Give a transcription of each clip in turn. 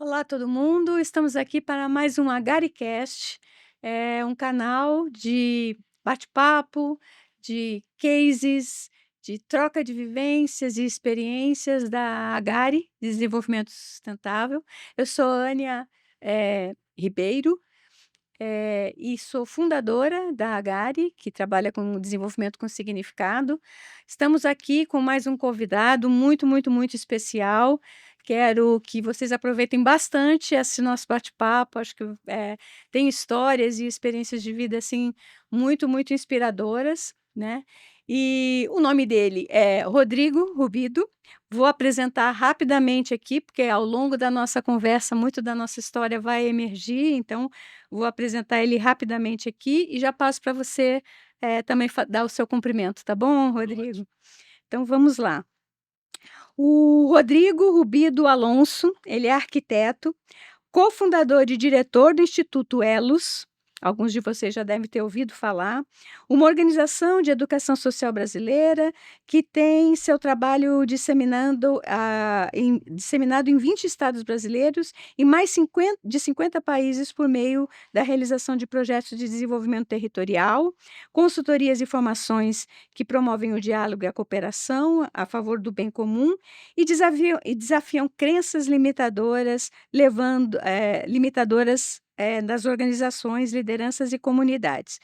Olá, todo mundo. Estamos aqui para mais um Agaricast, é um canal de bate-papo, de cases, de troca de vivências e experiências da Agari, Desenvolvimento Sustentável. Eu sou Ânia Ribeiro, e sou fundadora da Agari, que trabalha com desenvolvimento com significado. Estamos aqui com mais um convidado muito, muito, muito especial. Quero que vocês aproveitem bastante esse nosso bate-papo. Acho que tem histórias e experiências de vida assim muito, muito inspiradoras, né? E o nome dele é Rodrigo Rubido. Vou apresentar rapidamente aqui, porque ao longo da nossa conversa, muito da nossa história vai emergir, então vou apresentar ele rapidamente aqui e já passo para você também dar o seu cumprimento, tá bom, Ótimo. Rodrigo? Então vamos lá. O Rodrigo Rubido Alonso, ele é arquiteto, cofundador e diretor do Instituto Elos, alguns de vocês já devem ter ouvido falar, uma organização de educação social brasileira que tem seu trabalho disseminado em 20 estados brasileiros e mais 50 países por meio da realização de projetos de desenvolvimento territorial, consultorias e formações que promovem o diálogo e a cooperação a favor do bem comum e desafiam crenças limitadoras limitadoras das organizações, lideranças e comunidades.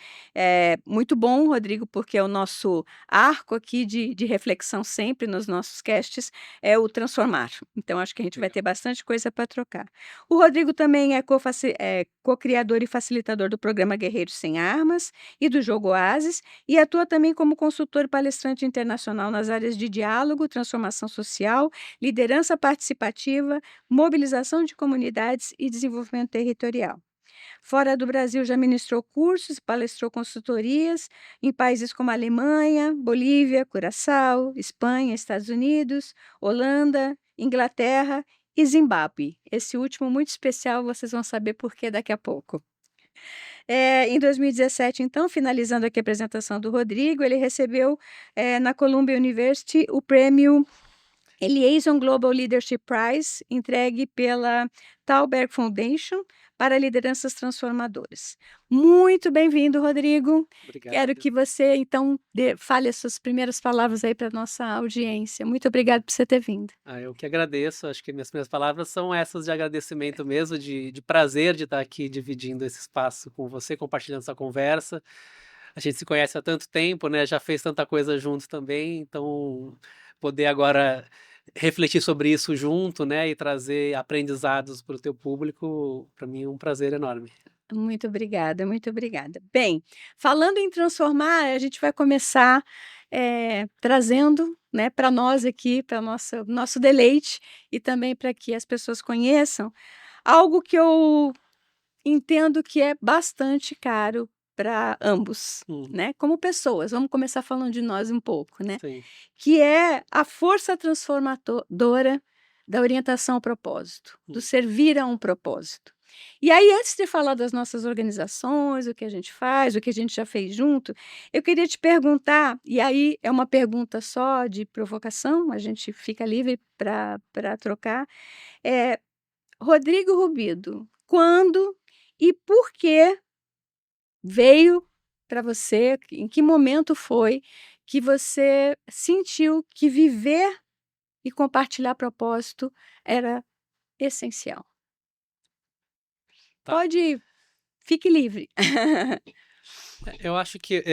Muito bom, Rodrigo, porque é o nosso arco aqui de reflexão sempre nos nossos casts é o transformar. Então, acho que a gente vai Legal. ter bastante coisa para trocar. O Rodrigo também é co-criador e facilitador do programa Guerreiros Sem Armas e do Jogo Oasis, e atua também como consultor e palestrante internacional nas áreas de diálogo, transformação social, liderança participativa, mobilização de comunidades e desenvolvimento territorial. Fora do Brasil, já ministrou cursos, palestrou consultorias em países como Alemanha, Bolívia, Curaçao, Espanha, Estados Unidos, Holanda, Inglaterra e Zimbábue. Esse último muito especial, vocês vão saber por quê daqui a pouco. Em 2017, então, finalizando aqui a apresentação do Rodrigo, ele recebeu na Columbia University o prêmio Liaison Global Leadership Prize, entregue pela Thalberg Foundation para lideranças transformadoras. Muito bem-vindo, Rodrigo. Quero Obrigado. que você, então, fale as suas primeiras palavras aí para a nossa audiência. Muito obrigada por você ter vindo. Eu que agradeço, acho que minhas primeiras palavras são essas de agradecimento mesmo, de prazer de estar aqui dividindo esse espaço com você, compartilhando essa conversa. A gente se conhece há tanto tempo, né? Já fez tanta coisa juntos também, então poder agora refletir sobre isso junto, né? E trazer aprendizados para o teu público, para mim é um prazer enorme. Muito obrigada, muito obrigada. Bem, falando em transformar, a gente vai começar trazendo, né, para nós aqui, para nosso deleite e também para que as pessoas conheçam algo que eu entendo que é bastante caro para ambos, Hum, né, como pessoas. Vamos começar falando de nós um pouco, né, sim. que é a força transformadora da orientação ao propósito, do Hum, servir a um propósito. E aí, antes de falar das nossas organizações, o que a gente faz, o que a gente já fez junto, eu queria te perguntar, e aí é uma pergunta só de provocação, a gente fica livre para trocar. É, Rodrigo Rubido, quando e por que veio para você, em que momento foi que você sentiu que viver e compartilhar propósito era essencial? tá. Pode, fique livre. Eu acho que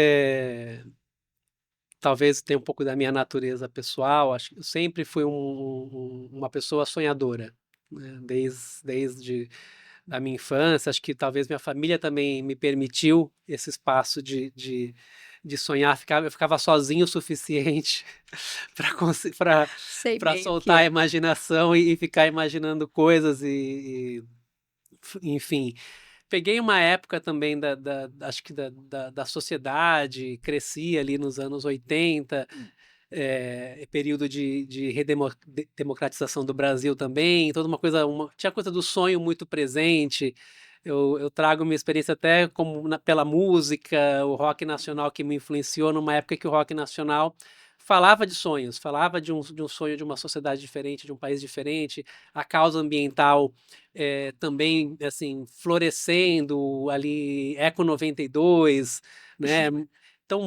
talvez tenha um pouco da minha natureza pessoal, acho que eu sempre fui uma pessoa sonhadora, né, desde a minha infância, acho que talvez minha família também me permitiu esse espaço de sonhar, eu ficava sozinho o suficiente para Sei para bem o que soltar a é. imaginação e ficar imaginando coisas enfim. Peguei uma época também acho que da sociedade, cresci ali nos anos 80, período de redemocratização do Brasil também, toda uma coisa, tinha coisa do sonho muito presente. Eu trago minha experiência até como pela música, o rock nacional que me influenciou numa época que o rock nacional falava de sonhos, falava de um sonho de uma sociedade diferente, de um país diferente, a causa ambiental também, assim, florescendo ali, Eco 92, né? Então,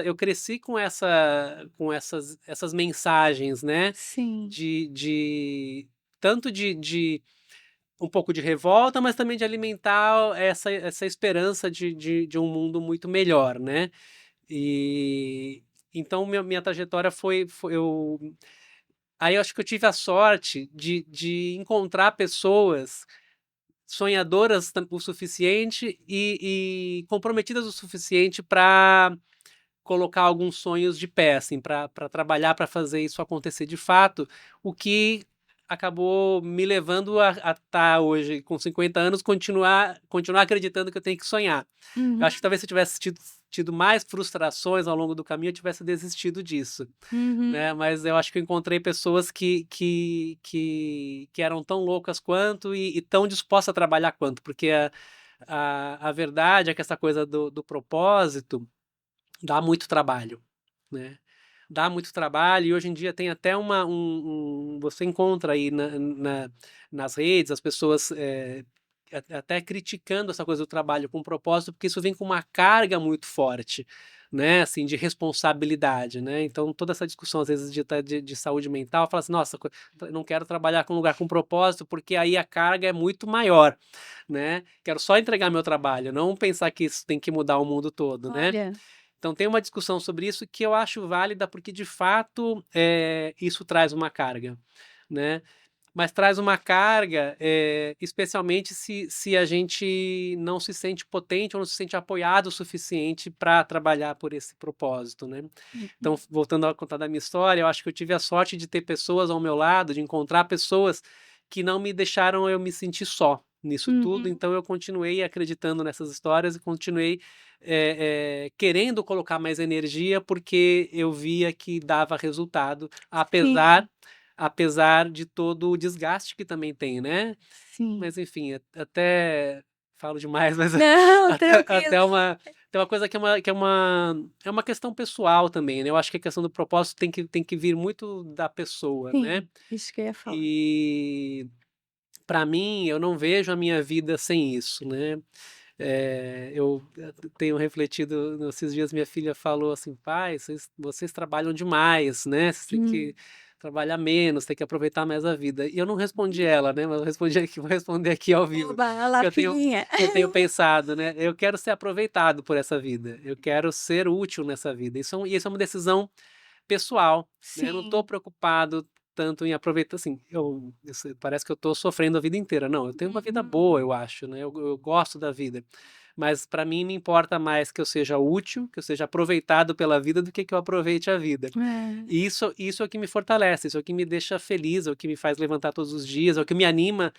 eu cresci com essas mensagens, né? Sim, De tanto de um pouco de revolta, mas também de alimentar essa esperança de um mundo muito melhor, né? E então minha trajetória aí eu acho que eu tive a sorte de encontrar pessoas sonhadoras o suficiente e comprometidas o suficiente para colocar alguns sonhos de pé, assim, para trabalhar para fazer isso acontecer de fato, o que acabou me levando a estar hoje com 50 anos, continuar acreditando que eu tenho que sonhar. Eu uhum, acho que talvez se eu tivesse tido mais frustrações ao longo do caminho, eu tivesse desistido disso, uhum, né? Mas eu acho que eu encontrei pessoas que eram tão loucas quanto e tão dispostas a trabalhar quanto, porque a verdade é que essa coisa do propósito dá muito trabalho, né? Dá muito trabalho e hoje em dia tem até você encontra aí nas redes as pessoas até criticando essa coisa do trabalho com propósito, porque isso vem com uma carga muito forte, né? Assim, de responsabilidade, né? Então toda essa discussão às vezes de saúde mental, fala assim, nossa, eu não quero trabalhar com um lugar com propósito, porque aí a carga é muito maior, né? Quero só entregar meu trabalho, não pensar que isso tem que mudar o mundo todo, né? olha, Então tem uma discussão sobre isso que eu acho válida porque de fato isso traz uma carga, né? Mas traz uma carga, especialmente se a gente não se sente potente ou não se sente apoiado o suficiente para trabalhar por esse propósito, né? Então, uhum, voltando a contar da minha história, eu acho que eu tive a sorte de ter pessoas ao meu lado, de encontrar pessoas que não me deixaram eu me sentir só nisso tudo. uhum, Então, eu continuei acreditando nessas histórias e continuei querendo colocar mais energia porque eu via que dava resultado, sim, apesar de todo o desgaste que também tem, né? sim. Mas enfim, até falo demais, mas Não, até, tranquilo. tem uma coisa que é uma questão pessoal também, né? Eu acho que a questão do propósito tem que vir muito da pessoa, né? Sim, isso que eu ia falar. E para mim, eu não vejo a minha vida sem isso, né? Eu tenho refletido, esses dias minha filha falou assim, pai, vocês trabalham demais, né? Vocês têm que Hum, trabalhar menos, têm que aproveitar mais a vida. E eu não respondi ela, né? Mas eu respondi aqui, vou responder aqui ao vivo. oba, olha lá, Que filhinha. eu tenho pensado, né? Eu quero ser aproveitado por essa vida. Eu quero ser útil nessa vida. Isso é uma decisão pessoal, né? Eu não estou Sim. preocupado tanto em aproveitar, assim, parece que eu estou sofrendo a vida inteira. Não, eu tenho uma vida Uhum. boa, eu acho, né? Eu gosto da vida. Mas para mim me importa mais que eu seja útil, que eu seja aproveitado pela vida do que eu aproveite a vida. É, E isso é o que me fortalece, isso é o que me deixa feliz, é o que me faz levantar todos os dias, é o que me anima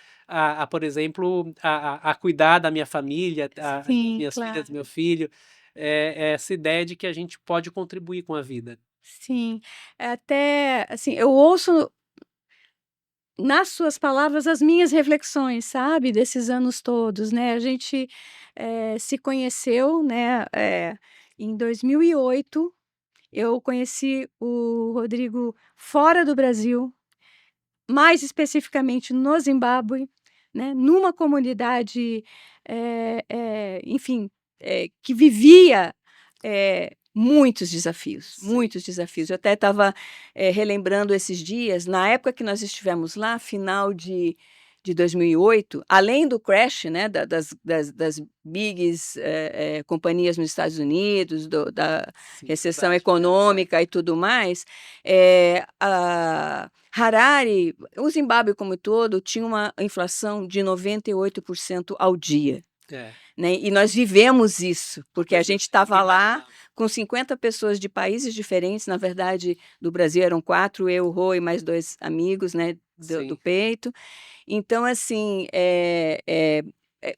por exemplo, a cuidar da minha família, das sim, minhas filhas, do claro. meu filho. É essa ideia de que a gente pode contribuir com a vida. Sim. Até, assim, eu ouço nas suas palavras as minhas reflexões, sabe, desses anos todos, né. A gente, se conheceu, né, em 2008. Eu conheci o Rodrigo fora do Brasil, mais especificamente no Zimbábue, né, numa comunidade, enfim, que vivia, muitos desafios, Sim, muitos desafios. Eu até estava, relembrando esses dias, na época que nós estivemos lá, final de 2008, além do crash, né, das bigs, companhias nos Estados Unidos, da sim, recessão verdade. econômica e tudo mais, a Harare, o Zimbábue como um todo, tinha uma inflação de 98% ao dia, É, né, e nós vivemos isso, uma porque a coisa gente que eu nunca estava lá imaginava. com 50 pessoas de países diferentes, na verdade, do Brasil eram 4, eu, o Rô e mais 2 amigos, né, do Sim, peito. Então, assim,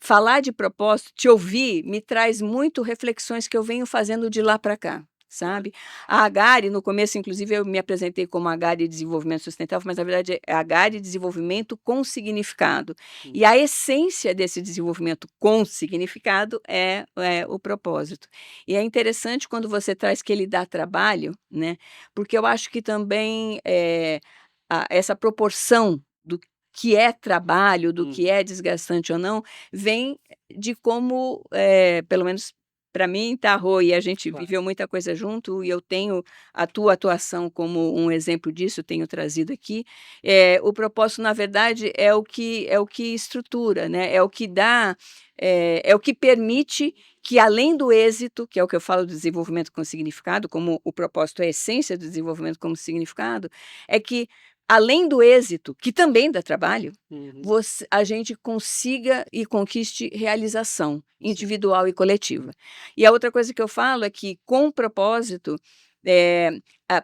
falar de propósito, te ouvir, me traz muito reflexões que eu venho fazendo de lá para cá. sabe? A Agari, no começo, inclusive, eu me apresentei como Agari Desenvolvimento Sustentável, mas na verdade é Agari Desenvolvimento com Significado. E a essência desse desenvolvimento com significado é o propósito. E é interessante quando você traz que ele dá trabalho, né? Porque eu acho que também essa proporção do que é trabalho, do que é desgastante ou não, vem de como, pelo menos para mim, tá, Rô, e a gente Claro. viveu muita coisa junto, e eu tenho a tua atuação como um exemplo disso, tenho trazido aqui. O propósito, na verdade, é o que estrutura, né? É o que dá, é o que permite que, além do êxito, que é o que eu falo do desenvolvimento com significado, como o propósito é a essência do desenvolvimento como significado, é que, além do êxito, que também dá trabalho, a gente consiga e conquiste realização individual e coletiva. E a outra coisa que eu falo é que, com propósito,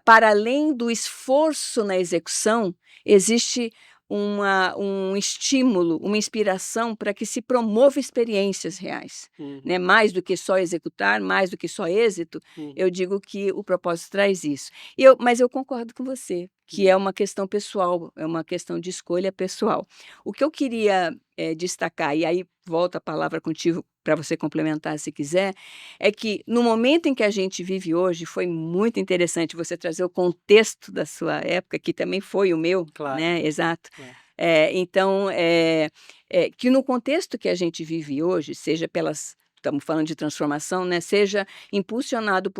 para além do esforço na execução, existe um estímulo, uma inspiração para que se promova experiências reais, né? Mais do que só executar, mais do que só êxito, eu digo que o propósito traz isso. Mas eu concordo com você, que é uma questão pessoal, é uma questão de escolha pessoal. O que eu queria destacar, e aí volto a palavra contigo para você complementar se quiser, é que no momento em que a gente vive hoje, foi muito interessante você trazer o contexto da sua época, que também foi o meu, Claro. né? Exato. Claro. Então, que no contexto que a gente vive hoje, seja estamos falando de transformação, né? Seja impulsionado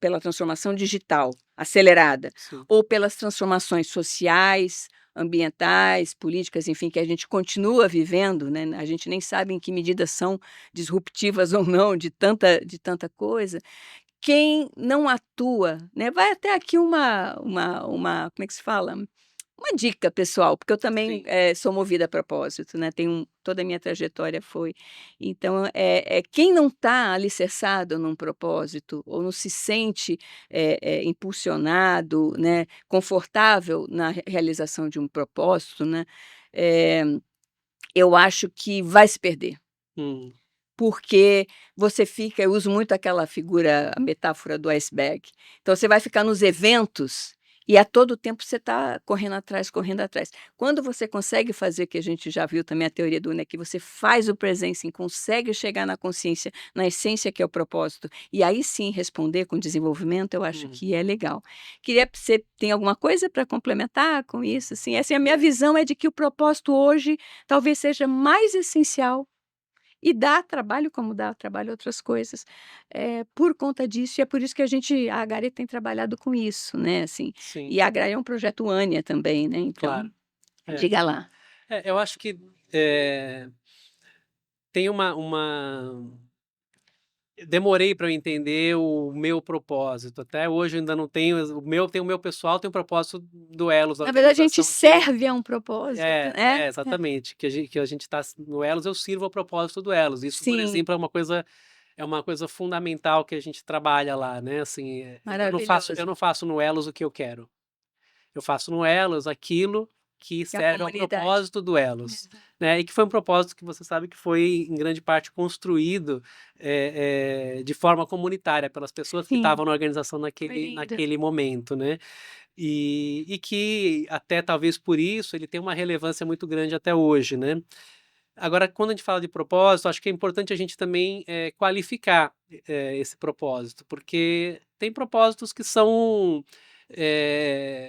pela transformação digital acelerada, Sim. ou pelas transformações sociais, ambientais, políticas, enfim, que a gente continua vivendo, né? A gente nem sabe em que medida são disruptivas ou não de tanta coisa. Quem não atua, né? Vai até aqui como é que se fala? Uma dica pessoal, porque eu também sou movida a propósito, né? Toda a minha trajetória foi. Então, quem não está alicerçado num propósito ou não se sente impulsionado, né? Confortável na realização de um propósito, né? Eu acho que vai se perder. Porque você fica, eu uso muito aquela figura, a metáfora do iceberg. Então, você vai ficar nos eventos e a todo tempo você está correndo atrás, correndo atrás. Quando você consegue fazer, que a gente já viu também a teoria do Une, que você faz o presencing, consegue chegar na consciência, na essência que é o propósito, e aí sim responder com desenvolvimento, eu acho que é legal. Você tem alguma coisa para complementar com isso? Assim, essa é a minha visão, é de que o propósito hoje talvez seja mais essencial e dá trabalho, como dá trabalho outras coisas, por conta disso, e é por isso que a Agari tem trabalhado com isso, né, assim. Sim. E a Agari é um projeto Ânia também, né, então, Claro. diga lá. Eu acho que tem demorei para eu entender o meu propósito. Até hoje eu ainda não tenho. Tem o meu pessoal, tem o propósito do Elos, da Na verdade, a gente organização que serve a um propósito, né? exatamente. Que a gente está no Elos, eu sirvo ao propósito do Elos. Isso, por Sim. exemplo, é uma coisa fundamental que a gente trabalha lá, né? Assim, Maravilhoso. eu não faço no Elos o que eu quero. Eu faço no Elos aquilo que serve ao propósito do Elos, né? E que foi um propósito que você sabe que foi, em grande parte, construído de forma comunitária pelas pessoas que estavam na organização naquele momento, né? E que até talvez por isso ele tem uma relevância muito grande até hoje, né? Agora, quando a gente fala de propósito, acho que é importante a gente também qualificar esse propósito, porque tem propósitos que são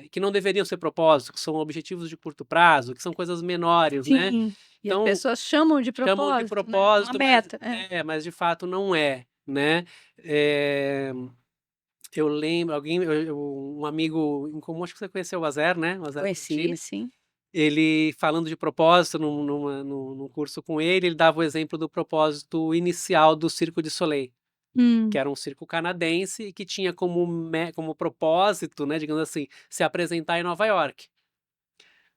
que não deveriam ser propósitos, que são objetivos de curto prazo, que são coisas menores, né? Sim, e as Então, pessoas chamam de propósito, né? Uma meta. mas de fato não é, né? Eu lembro, um amigo em comum, acho que você conheceu o Azer, né? O Azer Conheci, Curti. sim. Ele, falando de propósito num curso com ele dava o exemplo do propósito inicial do Cirque du Soleil, que era um circo canadense e que tinha como propósito, né, digamos assim, se apresentar em Nova York.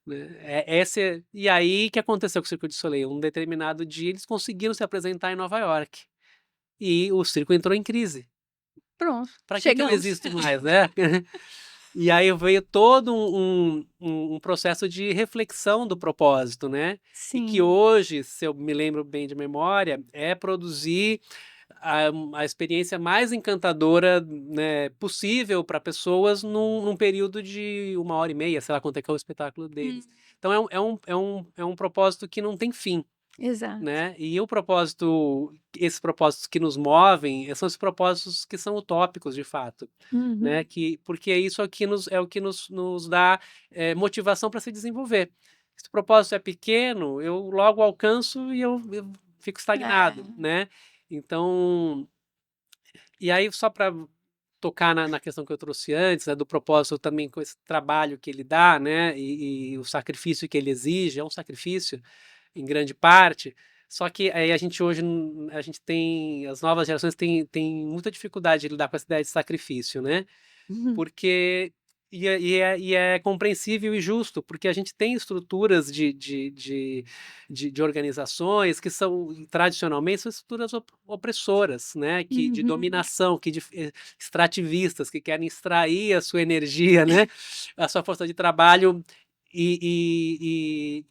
Né? E aí, o que aconteceu com o Cirque du Soleil? Um determinado dia, eles conseguiram se apresentar em Nova York. E o circo entrou em crise. Pronto, Para que eu existo mais, né? E aí veio todo um processo de reflexão do propósito, né? Sim. E que hoje, se eu me lembro bem de memória, é produzir a experiência mais encantadora, né, possível para pessoas num período de 1 hora e meia, sei lá quanto é que é o espetáculo deles. Então é um propósito que não tem fim, Exato. né? E esses propósitos que nos movem, são esses propósitos que são utópicos de fato, né? Uhum. Porque isso aqui é o que nos dá motivação para se desenvolver. Se o propósito é pequeno, eu logo alcanço e eu fico estagnado, É. né? Então, e aí só para tocar na questão que eu trouxe antes, né, do propósito também com esse trabalho que ele dá, né, e o sacrifício que ele exige, é um sacrifício em grande parte, só que aí a gente hoje, a gente tem, as novas gerações têm muita dificuldade de lidar com essa ideia de sacrifício, né, Uhum. porque e é compreensível e justo, porque a gente tem estruturas de organizações que são, tradicionalmente, são estruturas opressoras, né, de Uhum. dominação, extrativistas, que querem extrair a sua energia, né, a sua força de trabalho.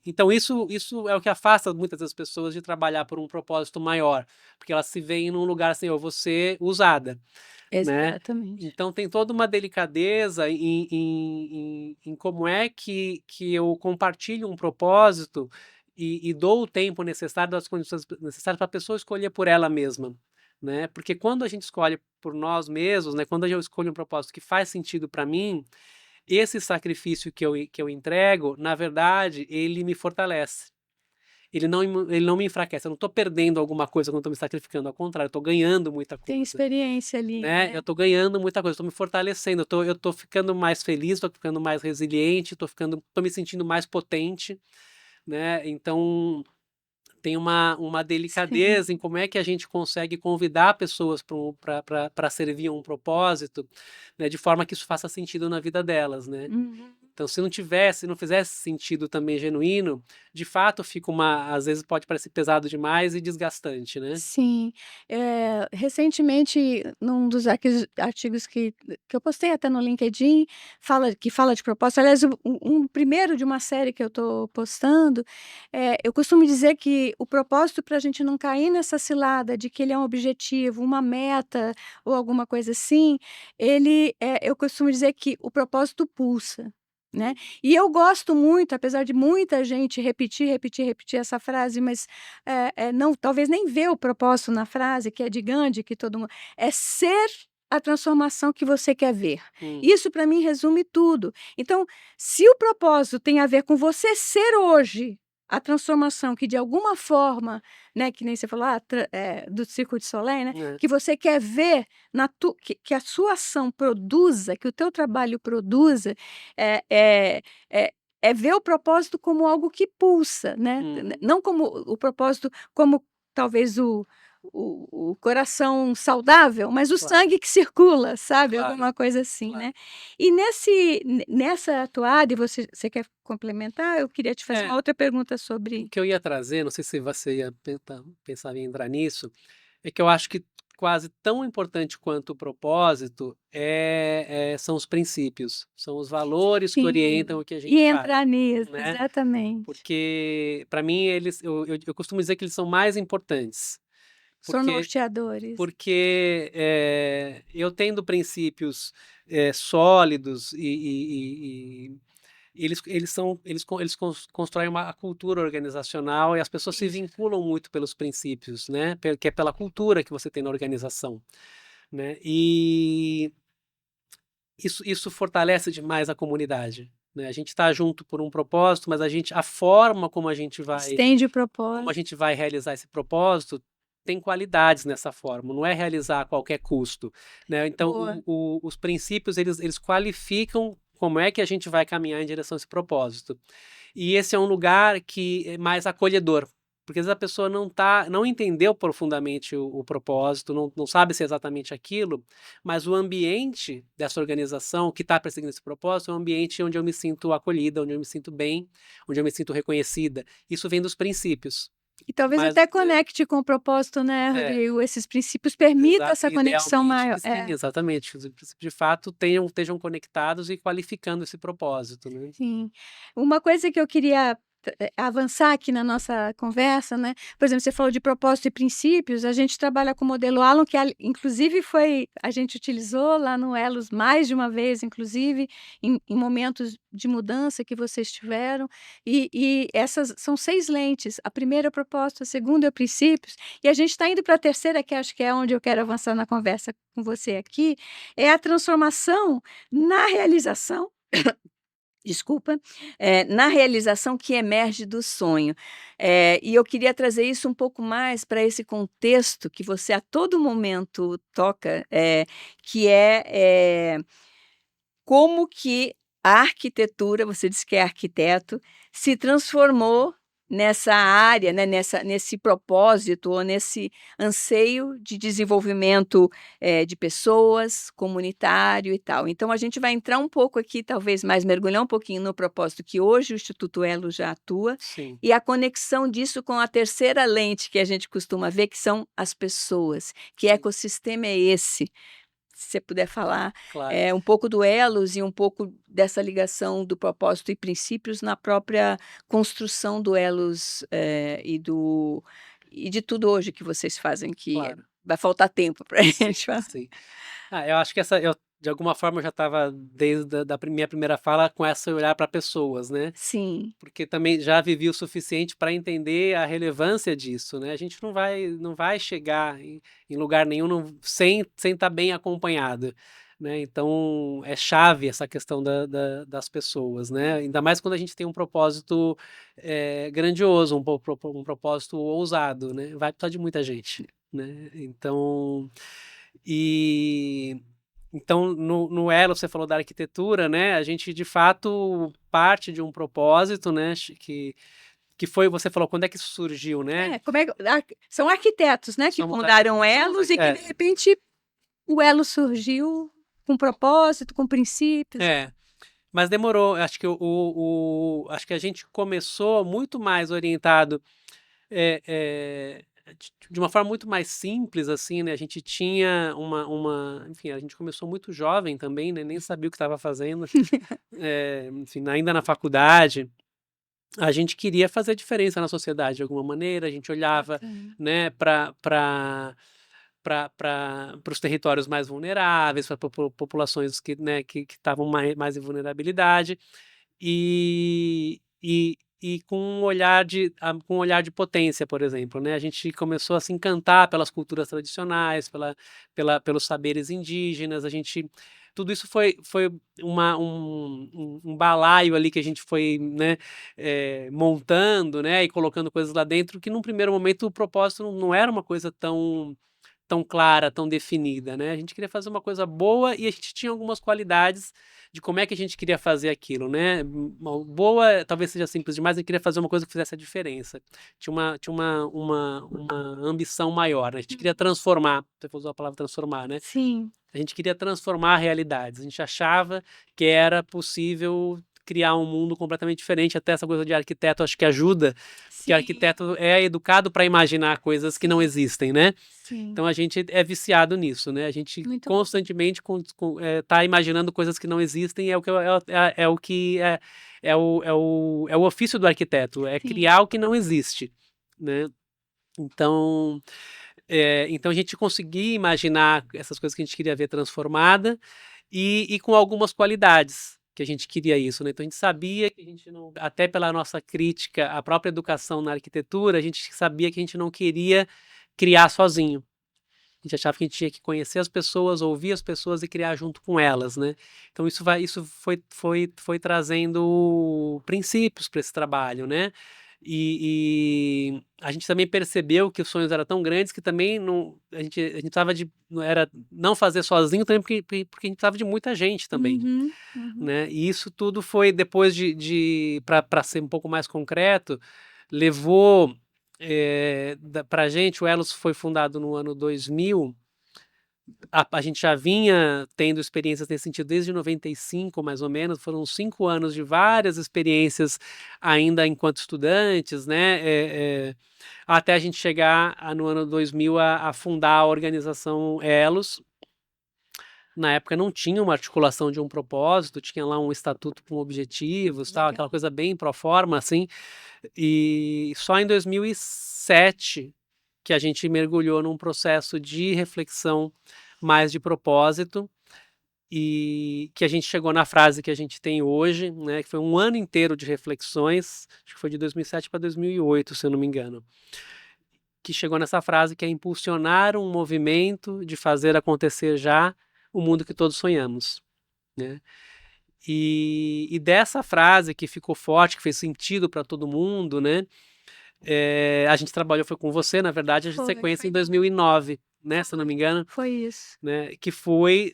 Então isso é o que afasta muitas das pessoas de trabalhar por um propósito maior, porque elas se veem num lugar assim, eu vou ser usada, né? Exatamente. Então tem toda uma delicadeza em como é que eu compartilho um propósito e dou o tempo necessário, das condições necessárias para a pessoa escolher por ela mesma, né? Porque quando a gente escolhe por nós mesmos, né? Quando eu escolho um propósito que faz sentido para mim, esse sacrifício que eu entrego, na verdade, ele me fortalece. Ele não me enfraquece. Eu não estou perdendo alguma coisa quando estou me sacrificando. Ao contrário, eu estou ganhando muita Tem coisa, experiência ali, né? Eu né. estou ganhando muita coisa, estou me fortalecendo, eu tô ficando mais feliz, estou ficando mais resiliente, tô me sentindo mais potente, né? Então tem uma Sim. delicadeza em como é que a gente consegue convidar pessoas para servir um propósito, né? De forma que isso faça sentido na vida delas, né? Uhum. Então, se não fizesse sentido também genuíno, de fato fica às vezes pode parecer pesado demais e desgastante, né? Sim. Recentemente, num dos artigos que eu postei até no LinkedIn, fala de propósito, aliás, um primeiro de uma série que eu estou postando, eu costumo dizer que o propósito, para a gente não cair nessa cilada de que ele é um objetivo, uma meta ou alguma coisa assim, eu costumo dizer que o propósito pulsa, né. E eu gosto muito, apesar de muita gente repetir, repetir, repetir essa frase, mas não, talvez nem ver o propósito na frase, que é de Gandhi, que todo mundo é ser a transformação que você quer ver. Hum, Isso para mim resume tudo. Então, se o propósito tem a ver com você ser hoje a transformação que de alguma forma, né, que nem você falou, do Circo de Soleil, né, é, que você quer ver que a sua ação produza, que o teu trabalho produza, é é é é ver o propósito como algo que pulsa, né, uhum, não como o propósito, como talvez o coração saudável, mas o claro, sangue que circula, sabe, claro, alguma coisa assim, claro. né. E nessa atuada, e você quer complementar? Eu queria te fazer É, uma outra pergunta o sobre. que eu ia trazer, não sei se você ia pensar em entrar nisso, é que eu acho que quase tão importante quanto o propósito são os princípios, são os valores que orientam Sim, o que a e gente faz, entrar nisso, né? exatamente. Porque, para mim, eu costumo dizer que eles são mais importantes, São porque, norteadores. eu tendo princípios sólidos eles constroem a cultura organizacional e as pessoas se Isso. vinculam muito pelos princípios, né? Que é pela cultura que você tem na organização, né? E isso fortalece demais a comunidade, né? A gente está junto por um propósito, mas a forma Estende o como a propósito. gente vai realizar esse propósito tem qualidades nessa forma, não é realizar a qualquer custo, né? Então, Boa. os princípios eles qualificam como é que a gente vai caminhar em direção a esse propósito. E esse é um lugar que é mais acolhedor, porque às vezes a pessoa não entendeu profundamente o propósito, não sabe se é exatamente aquilo, mas o ambiente dessa organização que está perseguindo esse propósito é um ambiente onde eu me sinto acolhida, onde eu me sinto bem, onde eu me sinto reconhecida. Isso vem dos princípios. E talvez Mas, até né, conecte com o propósito, né, é, Rodrigo, esses princípios permitam essa conexão idealmente maior. que sim, exatamente. Que os princípios de fato estejam conectados e qualificando esse propósito, né? Sim. Uma coisa que eu queria avançar aqui na nossa conversa, né? Por exemplo, você falou de propósito e princípios, a gente trabalha com o modelo Alan, que inclusive a gente utilizou lá no Elos mais de uma vez, inclusive, em momentos de mudança que vocês tiveram, e essas são 6 lentes, a primeira é o propósito, a segunda é o princípios, e a gente está indo para a terceira, que acho que é onde eu quero avançar na conversa com você aqui, é a transformação na realização, desculpa, na realização que emerge do sonho. E eu queria trazer isso um pouco mais para esse contexto que você a todo momento toca, que como que a arquitetura, você disse que é arquiteto, se transformou nessa área, né, nesse propósito ou nesse anseio de desenvolvimento, de pessoas, comunitário e tal. Então a gente vai entrar um pouco aqui, talvez mais mergulhar um pouquinho no propósito que hoje o Instituto Elo já atua, Sim, e a conexão disso com a terceira lente que a gente costuma ver, que são as pessoas. Que sim, ecossistema é esse? Se você puder falar, claro. um pouco do Elos e um pouco dessa ligação do propósito e princípios na própria construção do Elos, e de tudo hoje que vocês fazem, que Claro. vai faltar tempo para a Sim, gente falar. sim. Eu acho que eu de alguma forma eu já estava desde da minha primeira fala com esse olhar para pessoas, né, Sim, porque também já vivi o suficiente para entender a relevância disso, né, a gente não vai chegar em lugar nenhum sem estar bem acompanhado, né, então é chave essa questão das pessoas, né, ainda mais quando a gente tem um propósito, grandioso, um propósito ousado, né, vai precisar de muita gente, né, e então no Elo você falou da arquitetura, né, a gente de fato parte de um propósito, né, que foi você falou quando é que isso surgiu, né? como é que são arquitetos, né, que Somos fundaram Elos e que de repente o Elo surgiu com propósito, com princípios. é, mas demorou, acho que acho que a gente começou muito mais orientado, de uma forma muito mais simples, assim, né, a gente tinha enfim, a gente começou muito jovem também, né, nem sabia o que estava fazendo, enfim, ainda na faculdade, a gente queria fazer diferença na sociedade de alguma maneira, a gente olhava, Bacana. né, para os territórios mais vulneráveis, para populações que, né, que estavam mais em vulnerabilidade, e com um olhar de potência, por exemplo, né? A gente começou a se encantar pelas culturas tradicionais, pelos saberes indígenas, tudo isso foi um balaio ali que a gente foi, né, montando, né, e colocando coisas lá dentro, que num primeiro momento o propósito não era uma coisa tão clara, tão definida, né? A gente queria fazer uma coisa boa e a gente tinha algumas qualidades de como é que a gente queria fazer aquilo, né? Boa, talvez seja simples demais, a gente queria fazer uma coisa que fizesse a diferença. Tinha uma ambição maior, né? A gente queria transformar, você usou a palavra transformar, né? Sim, A gente queria transformar realidades. A gente achava que era possível criar um mundo completamente diferente. Até essa coisa de arquiteto acho que ajuda, porque o sim, arquiteto é educado para imaginar coisas que não existem, né? sim. Então a gente é viciado nisso, né? A gente Muito bom. constantemente tá imaginando coisas que não existem. É o ofício do arquiteto, é Sim. criar o que não existe, né? Então a gente conseguia imaginar essas coisas que a gente queria ver transformada e com algumas qualidades que a gente queria isso, né? Então a gente sabia que a gente não, até pela nossa crítica à própria educação na arquitetura, a gente sabia que a gente não queria criar sozinho. A gente achava que a gente tinha que conhecer as pessoas, ouvir as pessoas e criar junto com elas, né? Então isso foi trazendo princípios para esse trabalho, né? E a gente também percebeu que os sonhos eram tão grandes que também a gente precisava era não fazer sozinho também porque a gente precisava de muita gente também, Uhum, uhum. né? E isso tudo foi depois para ser um pouco mais concreto, levou para a gente, o Elos foi fundado no ano 2000. A gente já vinha tendo experiências nesse sentido desde 95, mais ou menos. Foram 5 anos de várias experiências ainda enquanto estudantes, né? Até a gente chegar no ano 2000 a fundar a organização Elos, na época não tinha uma articulação de um propósito, tinha lá um estatuto com objetivos, tal, Legal. aquela coisa bem pro forma, assim, e só em 2007 que a gente mergulhou num processo de reflexão mais de propósito, e que a gente chegou na frase que a gente tem hoje, né, que foi um ano inteiro de reflexões, acho que foi de 2007 para 2008, se eu não me engano, que chegou nessa frase que é impulsionar um movimento de fazer acontecer já o mundo que todos sonhamos, né? E dessa frase que ficou forte, que fez sentido para todo mundo, né? A gente trabalhou, foi com você, na verdade, a gente Foi, sequência foi em 2009, né? Se eu não me engano, Foi isso. né? Que foi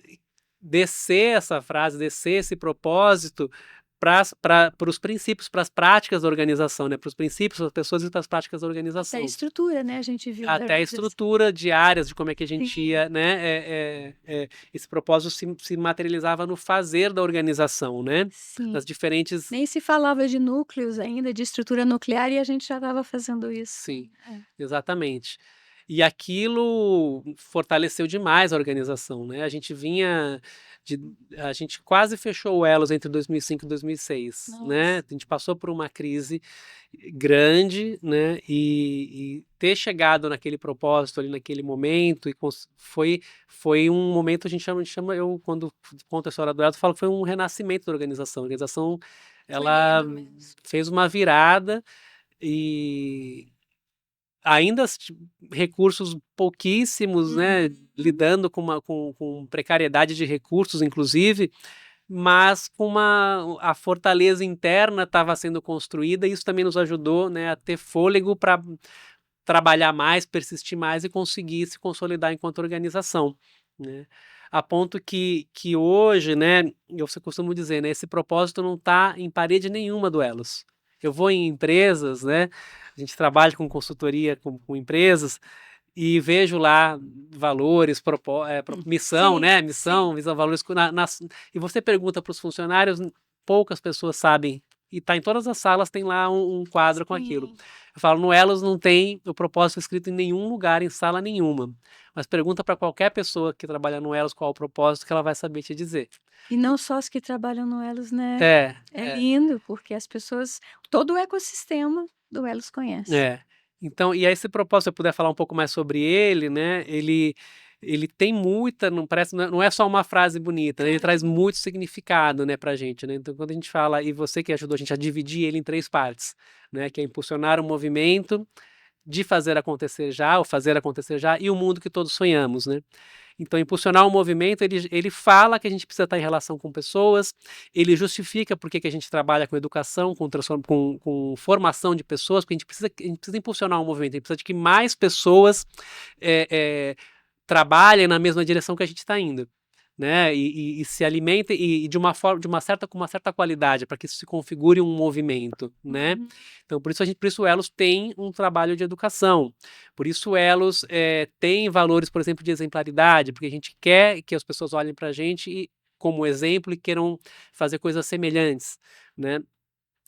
descer essa frase, descer esse propósito para os princípios, para as práticas da organização, né? Para os princípios, para as pessoas e para as práticas da Até a organização. estrutura, né? A gente viu da Até a organização. estrutura de áreas, de como é que a gente Sim. ia, né? Esse propósito se materializava no fazer da organização, né? Sim. Nas diferentes. Nem se falava de núcleos ainda, de estrutura nuclear, e a gente já estava fazendo isso. Sim, exatamente. E aquilo fortaleceu demais a organização, né? A gente a gente quase fechou o Elos entre 2005 e 2006, né? Nossa. A gente passou por uma crise grande, né? E ter chegado naquele propósito ali naquele momento foi um momento, a gente chama, eu quando conto a história do Elos, falo que foi um renascimento da organização. A organização, ela Foi lindo mesmo. fez uma virada e ainda recursos pouquíssimos, né, lidando com precariedade de recursos, inclusive, mas a fortaleza interna estava sendo construída, e isso também nos ajudou, né, a ter fôlego para trabalhar mais, persistir mais e conseguir se consolidar enquanto organização, né? A ponto que hoje, né, eu costumo dizer, né, esse propósito não está em parede nenhuma do Elos. Eu vou em empresas, né, a gente trabalha com consultoria com empresas, e vejo lá valores, missão, Sim, né, missão, visão, valores, e você pergunta para os funcionários, poucas pessoas sabem, e tá em todas as salas, tem lá um quadro com aquilo. sim. Eu falo, no Elos não tem o propósito escrito em nenhum lugar, em sala nenhuma, mas pergunta para qualquer pessoa que trabalha no Elos qual o propósito, que ela vai saber te dizer. E não só os que trabalham no Elos, né? É lindo, porque as pessoas, todo o ecossistema do Elos conhece. Então, e aí esse propósito, se eu puder falar um pouco mais sobre ele, né? Ele tem muita, não é só uma frase bonita, né? Ele traz muito significado, né, pra gente, né? Então, quando a gente fala, e você que ajudou a gente a dividir ele em 3 partes, né? Que é impulsionar o movimento de fazer acontecer já, o fazer acontecer já, e o mundo que todos sonhamos, né? Então, impulsionar o movimento, ele fala que a gente precisa estar em relação com pessoas, ele justifica por que a gente trabalha com educação, com formação de pessoas, porque a gente precisa impulsionar o movimento, a gente precisa de que mais pessoas trabalhem na mesma direção que a gente está indo, né? E se alimentem e com uma certa qualidade, para que isso se configure um movimento, né? Então, por isso o Elos tem um trabalho de educação, por isso o Elos tem valores, por exemplo, de exemplaridade, porque a gente quer que as pessoas olhem para a gente como exemplo e queiram fazer coisas semelhantes, né?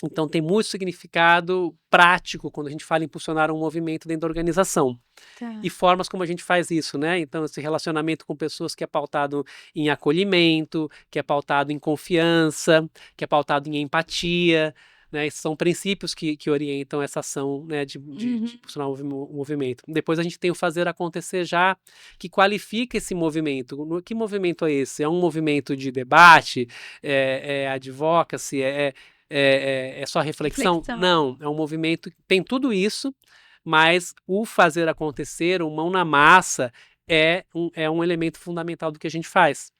Então tem muito significado prático quando a gente fala em impulsionar um movimento dentro da organização. Tá. E formas como a gente faz isso, né? Então, esse relacionamento com pessoas que é pautado em acolhimento, que é pautado em confiança, que é pautado em empatia, né? Esses são princípios que orientam essa ação, né, de impulsionar o movimento. Depois a gente tem o fazer acontecer já, que qualifica esse movimento. Que movimento é esse? É um movimento de debate? É advocacy? É só reflexão? Não, é um movimento que tem tudo isso, mas o fazer acontecer, o mão na massa, é um elemento fundamental do que a gente faz,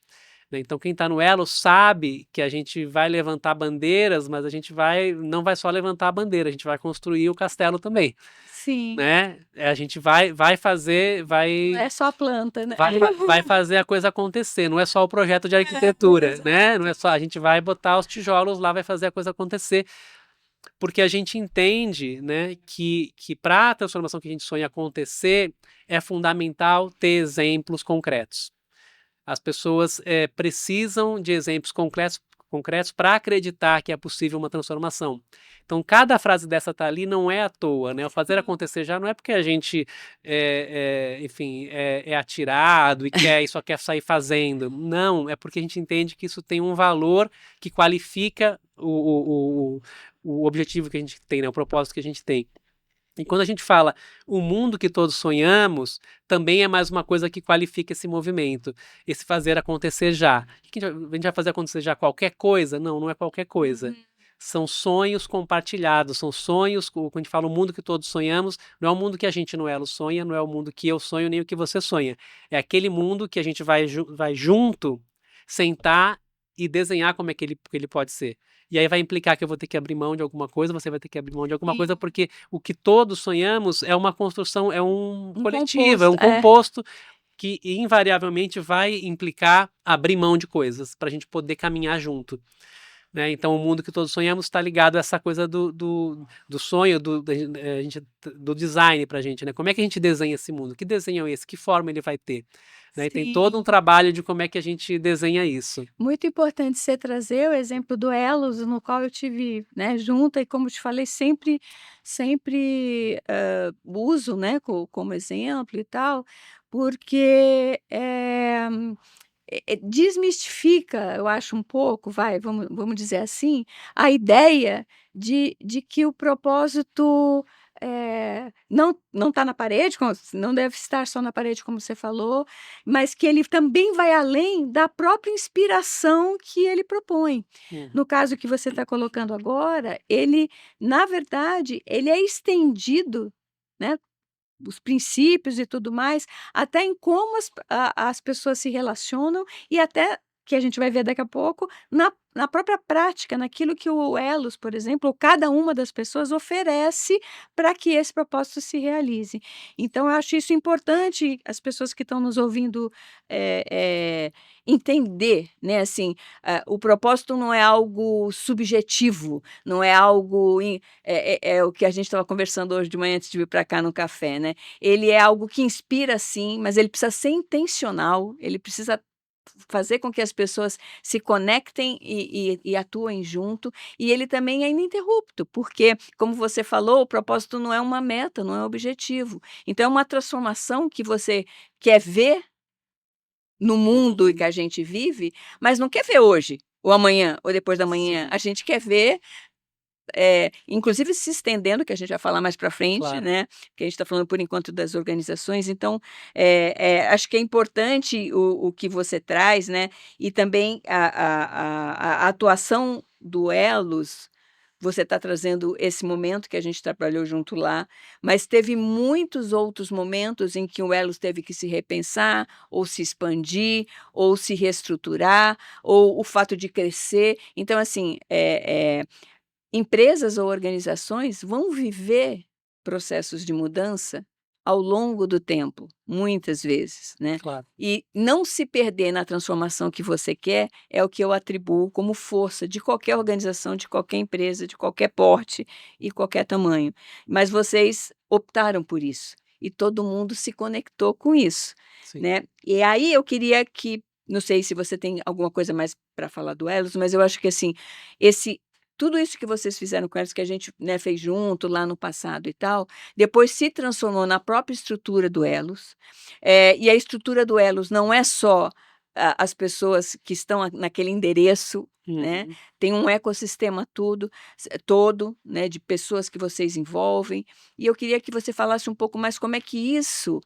né? Então, quem está no Elo sabe que a gente vai levantar bandeiras, mas a gente não vai só levantar a bandeira, a gente vai construir o castelo também. Sim. Né? A gente vai fazer, Não é só a planta, né? vai fazer a coisa acontecer, não é só o projeto de arquitetura, né? Não é só, a gente vai botar os tijolos lá, vai fazer a coisa acontecer, porque a gente entende, né, que para a transformação que a gente sonha acontecer, é fundamental ter exemplos concretos. As pessoas precisam de exemplos concretos para acreditar que é possível uma transformação. Então, cada frase dessa tá ali não é à toa, né? O fazer acontecer já não é porque a gente, enfim, é atirado e só quer sair fazendo. Não, é porque a gente entende que isso tem um valor que qualifica o objetivo que a gente tem, né? O propósito que a gente tem. E quando a gente fala o mundo que todos sonhamos, também é mais uma coisa que qualifica esse movimento, esse fazer acontecer já. O que a gente vai fazer acontecer já qualquer coisa? Não, não é qualquer coisa. São sonhos compartilhados, são sonhos, quando a gente fala o mundo que todos sonhamos, não é o mundo que a gente no Elo sonha, não é o mundo que eu sonho, nem o que você sonha. É aquele mundo que a gente vai junto, sentar e desenhar como é que ele pode ser. E aí vai implicar que eu vou ter que abrir mão de alguma coisa, você vai ter que abrir mão de alguma coisa, porque o que todos sonhamos é uma construção, é um coletivo, é um composto que invariavelmente vai implicar abrir mão de coisas para a gente poder caminhar junto. Né? Então, o mundo que todos sonhamos está ligado a essa coisa do sonho, do design para a gente. Né? Como é que a gente desenha esse mundo? Que desenho é esse? Que forma ele vai ter? Né? E tem todo um trabalho de como é que a gente desenha isso. Muito importante você trazer o exemplo do Elos, no qual eu tive, né, junta, e como te falei, sempre uso, né, como exemplo e tal, porque desmistifica, eu acho um pouco, vamos dizer assim, a ideia de que o propósito não está na parede, não deve estar só na parede, como você falou, mas que ele também vai além da própria inspiração que ele propõe. No caso que você está colocando agora, ele, na verdade, ele é estendido, né? Os princípios e tudo mais, até em como as pessoas se relacionam e até, que a gente vai ver daqui a pouco, na própria prática, naquilo que o Elos, por exemplo, ou cada uma das pessoas oferece para que esse propósito se realize. Então, eu acho isso importante, as pessoas que estão nos ouvindo entender, né? Assim, o propósito não é algo subjetivo, não é algo. É o que a gente estava conversando hoje de manhã antes de vir para cá no café, né? Ele é algo que inspira, sim, mas ele precisa ser intencional, ele precisa fazer com que as pessoas se conectem e atuem junto, e ele também é ininterrupto, porque, como você falou, o propósito não é uma meta, não é um objetivo. Então, é uma transformação que você quer ver no mundo que a gente vive, mas não quer ver hoje, ou amanhã, ou depois da manhã. A gente quer ver, inclusive se estendendo, que a gente vai falar mais para frente, Claro. né? Que a gente está falando por enquanto das organizações. Então, acho que é importante o que você traz, né? E também a atuação do Elos. Você está trazendo esse momento que a gente trabalhou junto lá, mas teve muitos outros momentos em que o Elos teve que se repensar, ou se expandir, ou se reestruturar, ou o fato de crescer. Então, assim, empresas ou organizações vão viver processos de mudança ao longo do tempo, muitas vezes, né? Claro. E não se perder na transformação que você quer é o que eu atribuo como força de qualquer organização, de qualquer empresa, de qualquer porte e qualquer tamanho. Mas vocês optaram por isso e todo mundo se conectou com isso, Sim. né? E aí eu queria que, não sei se você tem alguma coisa mais para falar do Elos, mas eu acho que assim, tudo isso que vocês fizeram com eles, que a gente, né, fez junto lá no passado e tal, depois se transformou na própria estrutura do Elos. E a estrutura do Elos não é só as pessoas que estão naquele endereço, né? Tem um ecossistema todo, né, de pessoas que vocês envolvem. E eu queria que você falasse um pouco mais como é que isso,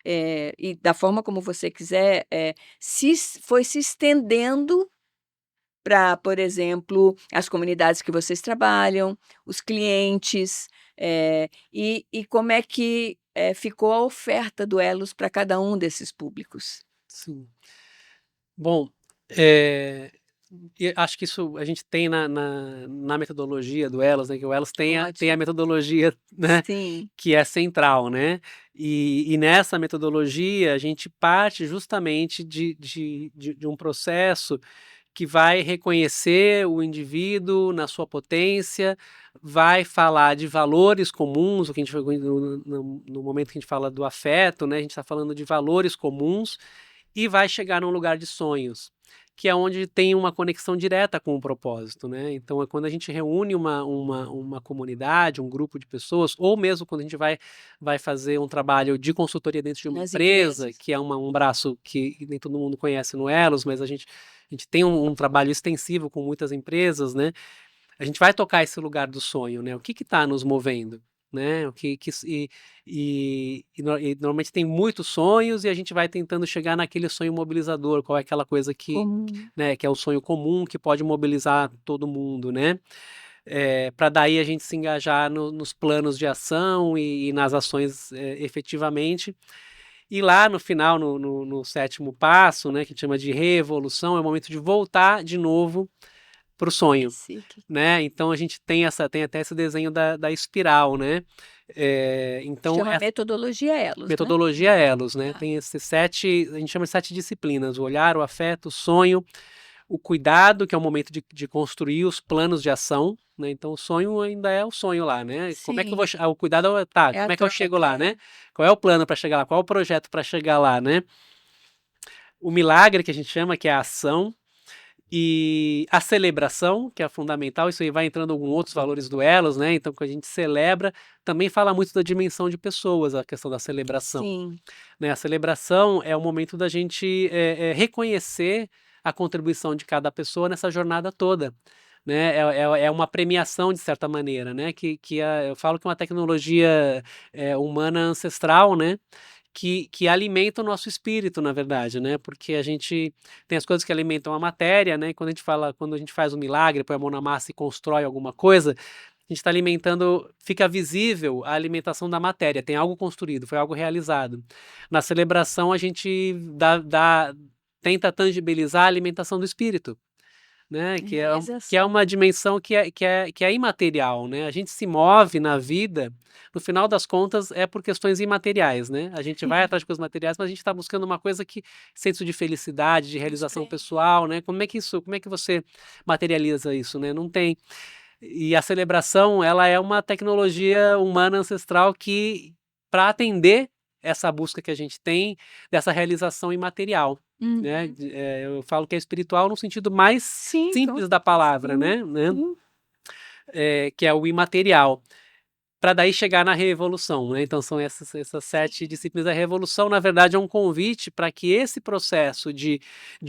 e da forma como você quiser, foi se estendendo para, por exemplo, as comunidades que vocês trabalham, os clientes, e como é que ficou a oferta do Elos para cada um desses públicos. Sim. Bom, e acho que isso a gente tem na metodologia do Elos, né? Que o Elos tem a metodologia, né? Sim. Que é central, né? E nessa metodologia a gente parte justamente de um processo que vai reconhecer o indivíduo na sua potência, vai falar de valores comuns, o que a gente no momento que a gente fala do afeto, né? A gente está falando de valores comuns e vai chegar num lugar de sonhos, que é onde tem uma conexão direta com o propósito, né? Então, é quando a gente reúne uma comunidade, um grupo de pessoas, ou mesmo quando a gente vai fazer um trabalho de consultoria dentro de uma Nas empresa, empresas. que é um braço que nem todo mundo conhece no Elos, mas a gente tem um trabalho extensivo com muitas empresas, né? A gente vai tocar esse lugar do sonho, né? O que está nos movendo, né? E normalmente tem muitos sonhos e a gente vai tentando chegar naquele sonho mobilizador, qual é aquela coisa que, Comum. né, que é o sonho comum que pode mobilizar todo mundo, né? Para daí a gente se engajar nos planos de ação e nas ações efetivamente. E lá no final, no sétimo passo, né, que a gente chama de reevolução, é o momento de voltar de novo para o sonho, né? Então a gente tem até esse desenho da espiral, né? Então Chama essa metodologia Elos, né? metodologia Elos, né? Tá. Tem esses 7, a gente chama de 7 disciplinas: o olhar, o afeto, o sonho, o cuidado, que é o momento de construir os planos de ação, né? Então o sonho ainda é o sonho lá, né? Como é que eu vou Sim. o cuidado tá? É a Como é que eu troca, chego lá, né? Qual é o plano para chegar lá? Qual é o projeto para chegar lá, né? O milagre, que a gente chama, que é a ação. E a celebração, que é fundamental, isso aí vai entrando alguns outros valores do Elos, né? Então, quando a gente celebra, também fala muito da dimensão de pessoas, a questão da celebração. Sim. Né? A celebração é o momento da gente reconhecer a contribuição de cada pessoa nessa jornada toda. Né? É uma premiação, de certa maneira, né? Eu falo que é uma tecnologia humana ancestral, né? Que alimenta o nosso espírito, na verdade, né? Porque a gente tem as coisas que alimentam a matéria, né? E quando a gente faz um milagre, põe a mão na massa e constrói alguma coisa, a gente está alimentando, fica visível a alimentação da matéria, tem algo construído, foi algo realizado. Na celebração, a gente tenta tangibilizar a alimentação do espírito, né? Que é uma dimensão que é imaterial, né? A gente se move na vida, no final das contas, é por questões imateriais, né? A gente vai atrás de coisas materiais, mas a gente está buscando uma coisa que senso de felicidade, de realização pessoal, né? Como é que você materializa isso, né? Não tem. E a celebração, ela é uma tecnologia humana ancestral que, para atender essa busca que a gente tem dessa realização imaterial, né? Eu falo que é espiritual no sentido mais simples da palavra, né? Que é o imaterial, para daí chegar na revolução, né? Então são essas 7 disciplinas. A revolução, na verdade, é um convite para que esse processo de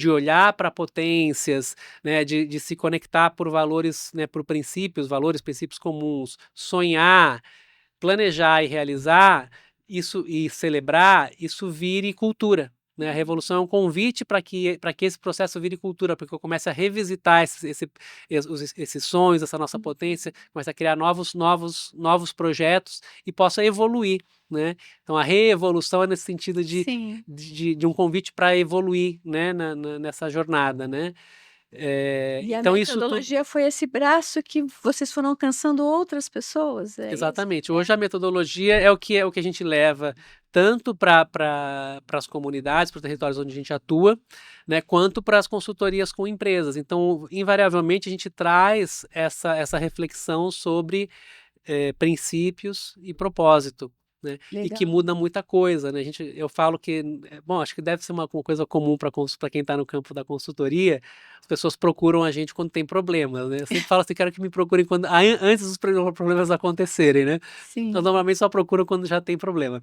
olhar para potências, né? De se conectar por valores, né? Por princípios comuns, sonhar, planejar e realizar isso e celebrar, isso vire cultura. Né? A revolução é um convite para que esse processo vire cultura, porque eu comece a revisitar esses sonhos, essa nossa potência, comece a criar novos projetos e possa evoluir. Né? Então a reevolução é nesse sentido de um convite para evoluir, né? Nessa jornada. Né? E a Então metodologia foi esse braço que vocês foram alcançando outras pessoas? Exatamente. Hoje a metodologia é o que a gente leva tanto para as comunidades, para os territórios onde a gente atua, né, quanto para as consultorias com empresas. Então, invariavelmente, a gente traz essa reflexão sobre princípios e propósito. Né? E que muda muita coisa, né? Eu falo que, acho que deve ser uma coisa comum para quem está no campo da consultoria. As pessoas procuram a gente quando tem problemas, né? Eu sempre falo assim, quero que me procurem antes dos problemas acontecerem, né? Então, normalmente só procuram quando já tem problema.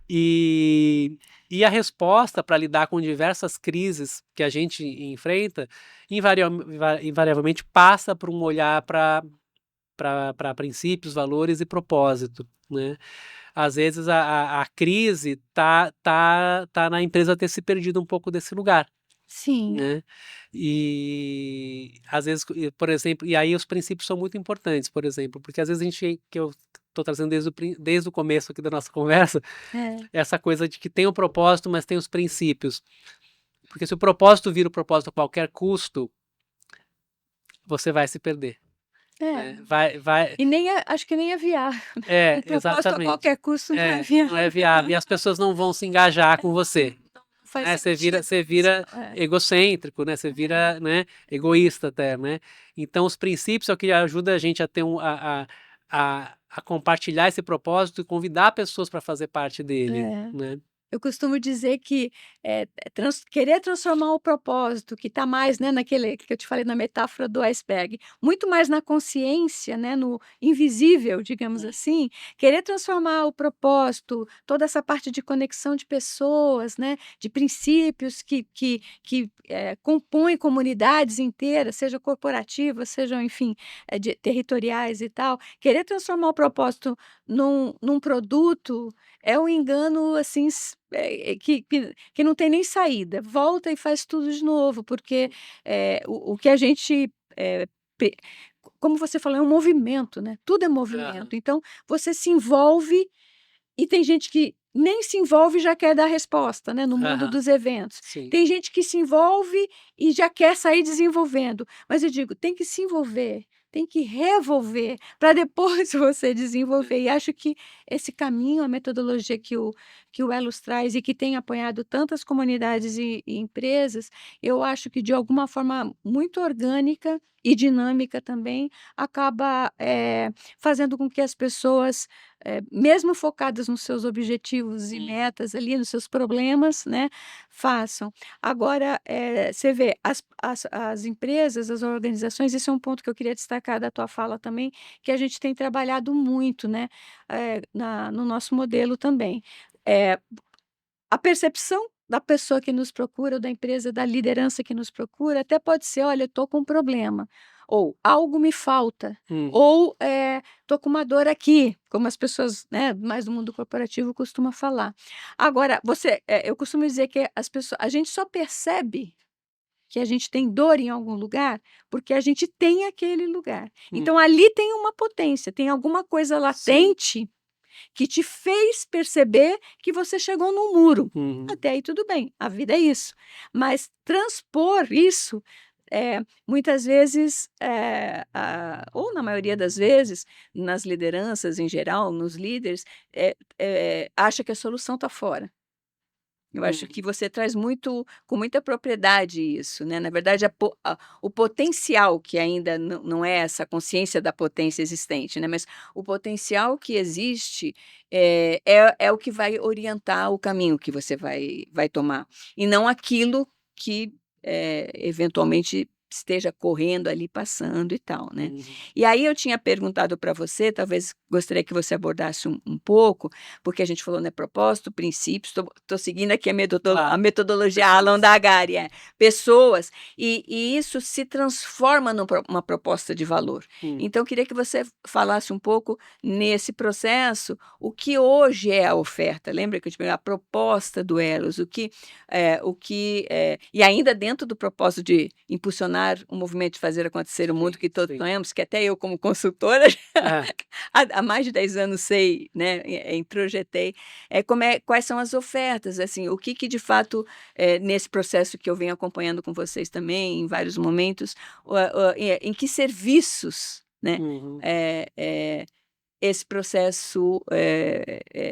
E a resposta para lidar com diversas crises que a gente enfrenta, invariavelmente passa por um olhar para princípios, valores e propósito, né? Às vezes a crise tá na empresa ter se perdido um pouco desse lugar. Né? E às vezes, por exemplo, e aí os princípios são muito importantes, por exemplo, porque às vezes que eu estou trazendo desde o começo aqui da nossa conversa, essa coisa de que tem o propósito, mas tem os princípios. Porque se o propósito vira o propósito a qualquer custo, você vai se perder. E acho que nem é viável. O propósito a qualquer custo não é viável. Não é viável. E as pessoas não vão se engajar com você. Você vira egocêntrico, né? Você vira, né, egoísta até, né? Então os princípios é o que ajuda a gente a ter a compartilhar esse propósito e convidar pessoas para fazer parte dele, né? Eu costumo dizer que querer transformar o propósito, que está mais, né, naquele que eu te falei na metáfora do iceberg, muito mais na consciência, né, no invisível, digamos assim, querer transformar o propósito, toda essa parte de conexão de pessoas, né, de princípios que compõem comunidades inteiras, seja corporativas, sejam, enfim, territoriais e tal, querer transformar o propósito num produto é um engano, assim, que não tem nem saída. Volta e faz tudo de novo, porque, o que a gente, pe como você falou, é um movimento, né, tudo é Aham. movimento. Então, você se envolve e tem gente que nem se envolve e já quer dar resposta, né, no mundo Aham. dos eventos. Sim. Tem gente que se envolve e já quer sair desenvolvendo. Mas eu digo, tem que se envolver, tem que revolver, para depois você desenvolver. E acho que esse caminho, a metodologia que o Elos traz e que tem apoiado tantas comunidades e empresas, eu acho que de alguma forma muito orgânica e dinâmica também, acaba, fazendo com que as pessoas mesmo focadas nos seus objetivos e metas ali, nos seus problemas, né, façam. Agora, você vê, as empresas, as organizações, esse é um ponto que eu queria destacar da tua fala também, que a gente tem trabalhado muito, né, no nosso modelo também. Eh, a percepção da pessoa que nos procura, ou da empresa, da liderança que nos procura, até pode ser: "Olha, eu estou com um problema", ou "Algo me falta", Uhum. ou "Estou com uma dor aqui", como as pessoas, né, mais do mundo corporativo costuma falar. Agora, eu costumo dizer que a gente só percebe que a gente tem dor em algum lugar, porque a gente tem aquele lugar. Hum. Então ali tem uma potência, tem alguma coisa Sim. latente que te fez perceber que você chegou num muro. Uhum. Até aí tudo bem, a vida é isso. Mas transpor isso, muitas vezes, ou na maioria das vezes, nas lideranças em geral, nos líderes, acha que a solução está fora. Eu acho que Uhum. você traz com muita propriedade isso, né, na verdade o potencial que ainda não é essa consciência da potência existente, né, mas o potencial que existe, é o que vai orientar o caminho que você vai tomar, e não aquilo que, eventualmente esteja correndo ali, passando e tal, né. Uhum. E aí eu tinha perguntado para você, talvez gostaria que você abordasse um pouco, porque a gente falou, né, propósito, princípios, estou seguindo aqui a Claro. metodologia Alan Pessoas. da Agari, pessoas, e isso se transforma numa proposta de valor. Hum. Então eu queria que você falasse um pouco nesse processo, o que hoje é a oferta, lembra que eu te perguntei, a proposta do Elos, e ainda dentro do propósito de impulsionar o movimento de fazer acontecer o mundo Sim, que todos sim. sonhamos, que até eu como consultora É. há mais de 10 anos sei, né, introjetei, quais são as ofertas, assim, o que de fato, nesse processo que eu venho acompanhando com vocês também, em vários momentos, em que serviços, né, Uhum. esse processo,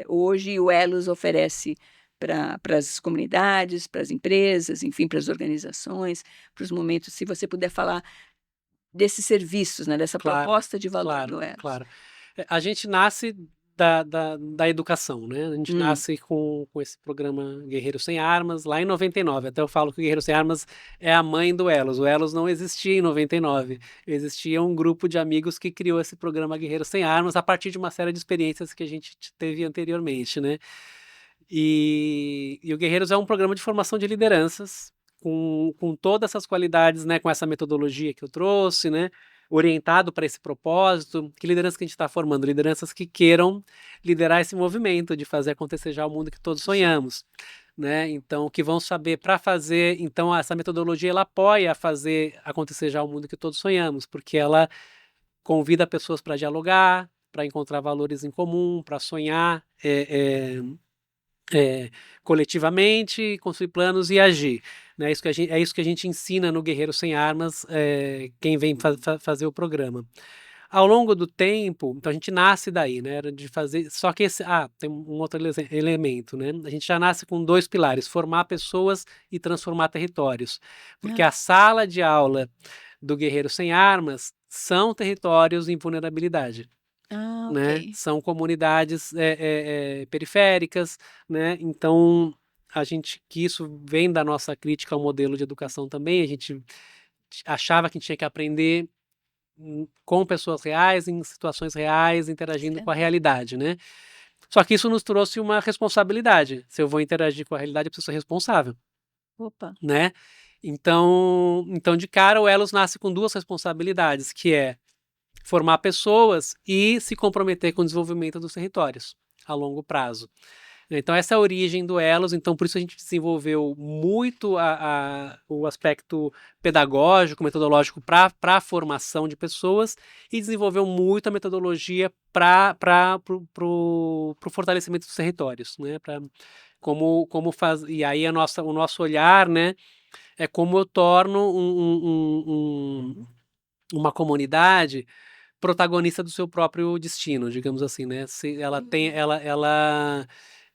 hoje o Elos oferece para as comunidades, para as empresas, enfim, para as organizações, para os momentos, se você puder falar desses serviços, né, dessa Claro, proposta de valor claro, do Elos. claro. A gente nasce da educação, né, a gente Hum. nasce com esse programa Guerreiros Sem Armas lá em 99, até eu falo que o Guerreiros Sem Armas é a mãe do Elos, o Elos não existia em 99, existia um grupo de amigos que criou esse programa Guerreiros Sem Armas a partir de uma série de experiências que a gente teve anteriormente, né. E o Guerreiros é um programa de formação de lideranças, com todas essas qualidades, né, com essa metodologia que eu trouxe, né, orientado para esse propósito. Que liderança que a gente está formando? Lideranças que queiram liderar esse movimento de fazer acontecer já o mundo que todos sonhamos, né? Então, que vão saber para fazer. Então, essa metodologia ela apoia a fazer acontecer já o mundo que todos sonhamos, porque ela convida pessoas para dialogar, para encontrar valores em comum, para sonhar. Coletivamente, construir planos e agir, né? É isso que a gente ensina no Guerreiro Sem Armas, quem vem fazer o programa. Ao longo do tempo, então a gente nasce daí, né? De fazer. Só que tem um outro elemento, né? A gente já nasce com dois pilares: formar pessoas e transformar territórios. Porque a sala de aula do Guerreiro Sem Armas são territórios em vulnerabilidade. Ah, né? ok. São comunidades periféricas, né? Então, que isso vem da nossa crítica ao modelo de educação também, a gente achava que tinha que aprender com pessoas reais, em situações reais, interagindo com a Certo. realidade, né? Só que isso nos trouxe uma responsabilidade. Se eu vou interagir com a realidade, eu preciso ser responsável, Opa. né? Então de cara, o Elos nasce com duas responsabilidades, que é formar pessoas e se comprometer com o desenvolvimento dos territórios a longo prazo. Então essa é a origem do Elos, então por isso a gente desenvolveu muito o aspecto pedagógico, metodológico para a formação de pessoas e desenvolveu muito a metodologia para o fortalecimento dos territórios, né? Como faz, e aí o nosso olhar, né, é como eu torno uma comunidade protagonista do seu próprio destino, digamos assim, né? Se ela tem,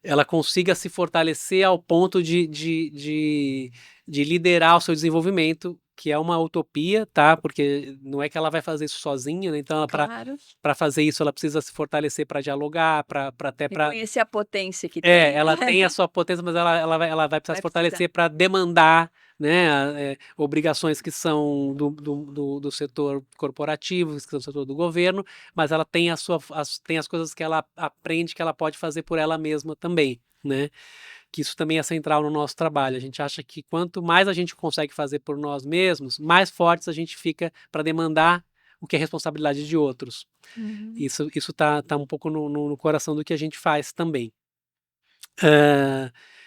ela consiga se fortalecer ao ponto de liderar o seu desenvolvimento, que é uma utopia, tá? Porque não é que ela vai fazer isso sozinha, né? Então, Claro. para fazer isso, ela precisa se fortalecer para dialogar, até para Reconhecer a potência que tem, ela né? tem a sua potência, mas ela vai precisar se Vai precisar. fortalecer para demandar, né, obrigações que são do setor corporativo, que são do setor do governo, mas ela tem, tem as coisas que ela aprende que ela pode fazer por ela mesma também, né? Que isso também é central no nosso trabalho. A gente acha que quanto mais a gente consegue fazer por nós mesmos, mais fortes a gente fica para demandar o que é responsabilidade de outros. Uhum. Isso tá um pouco no coração do que a gente faz também.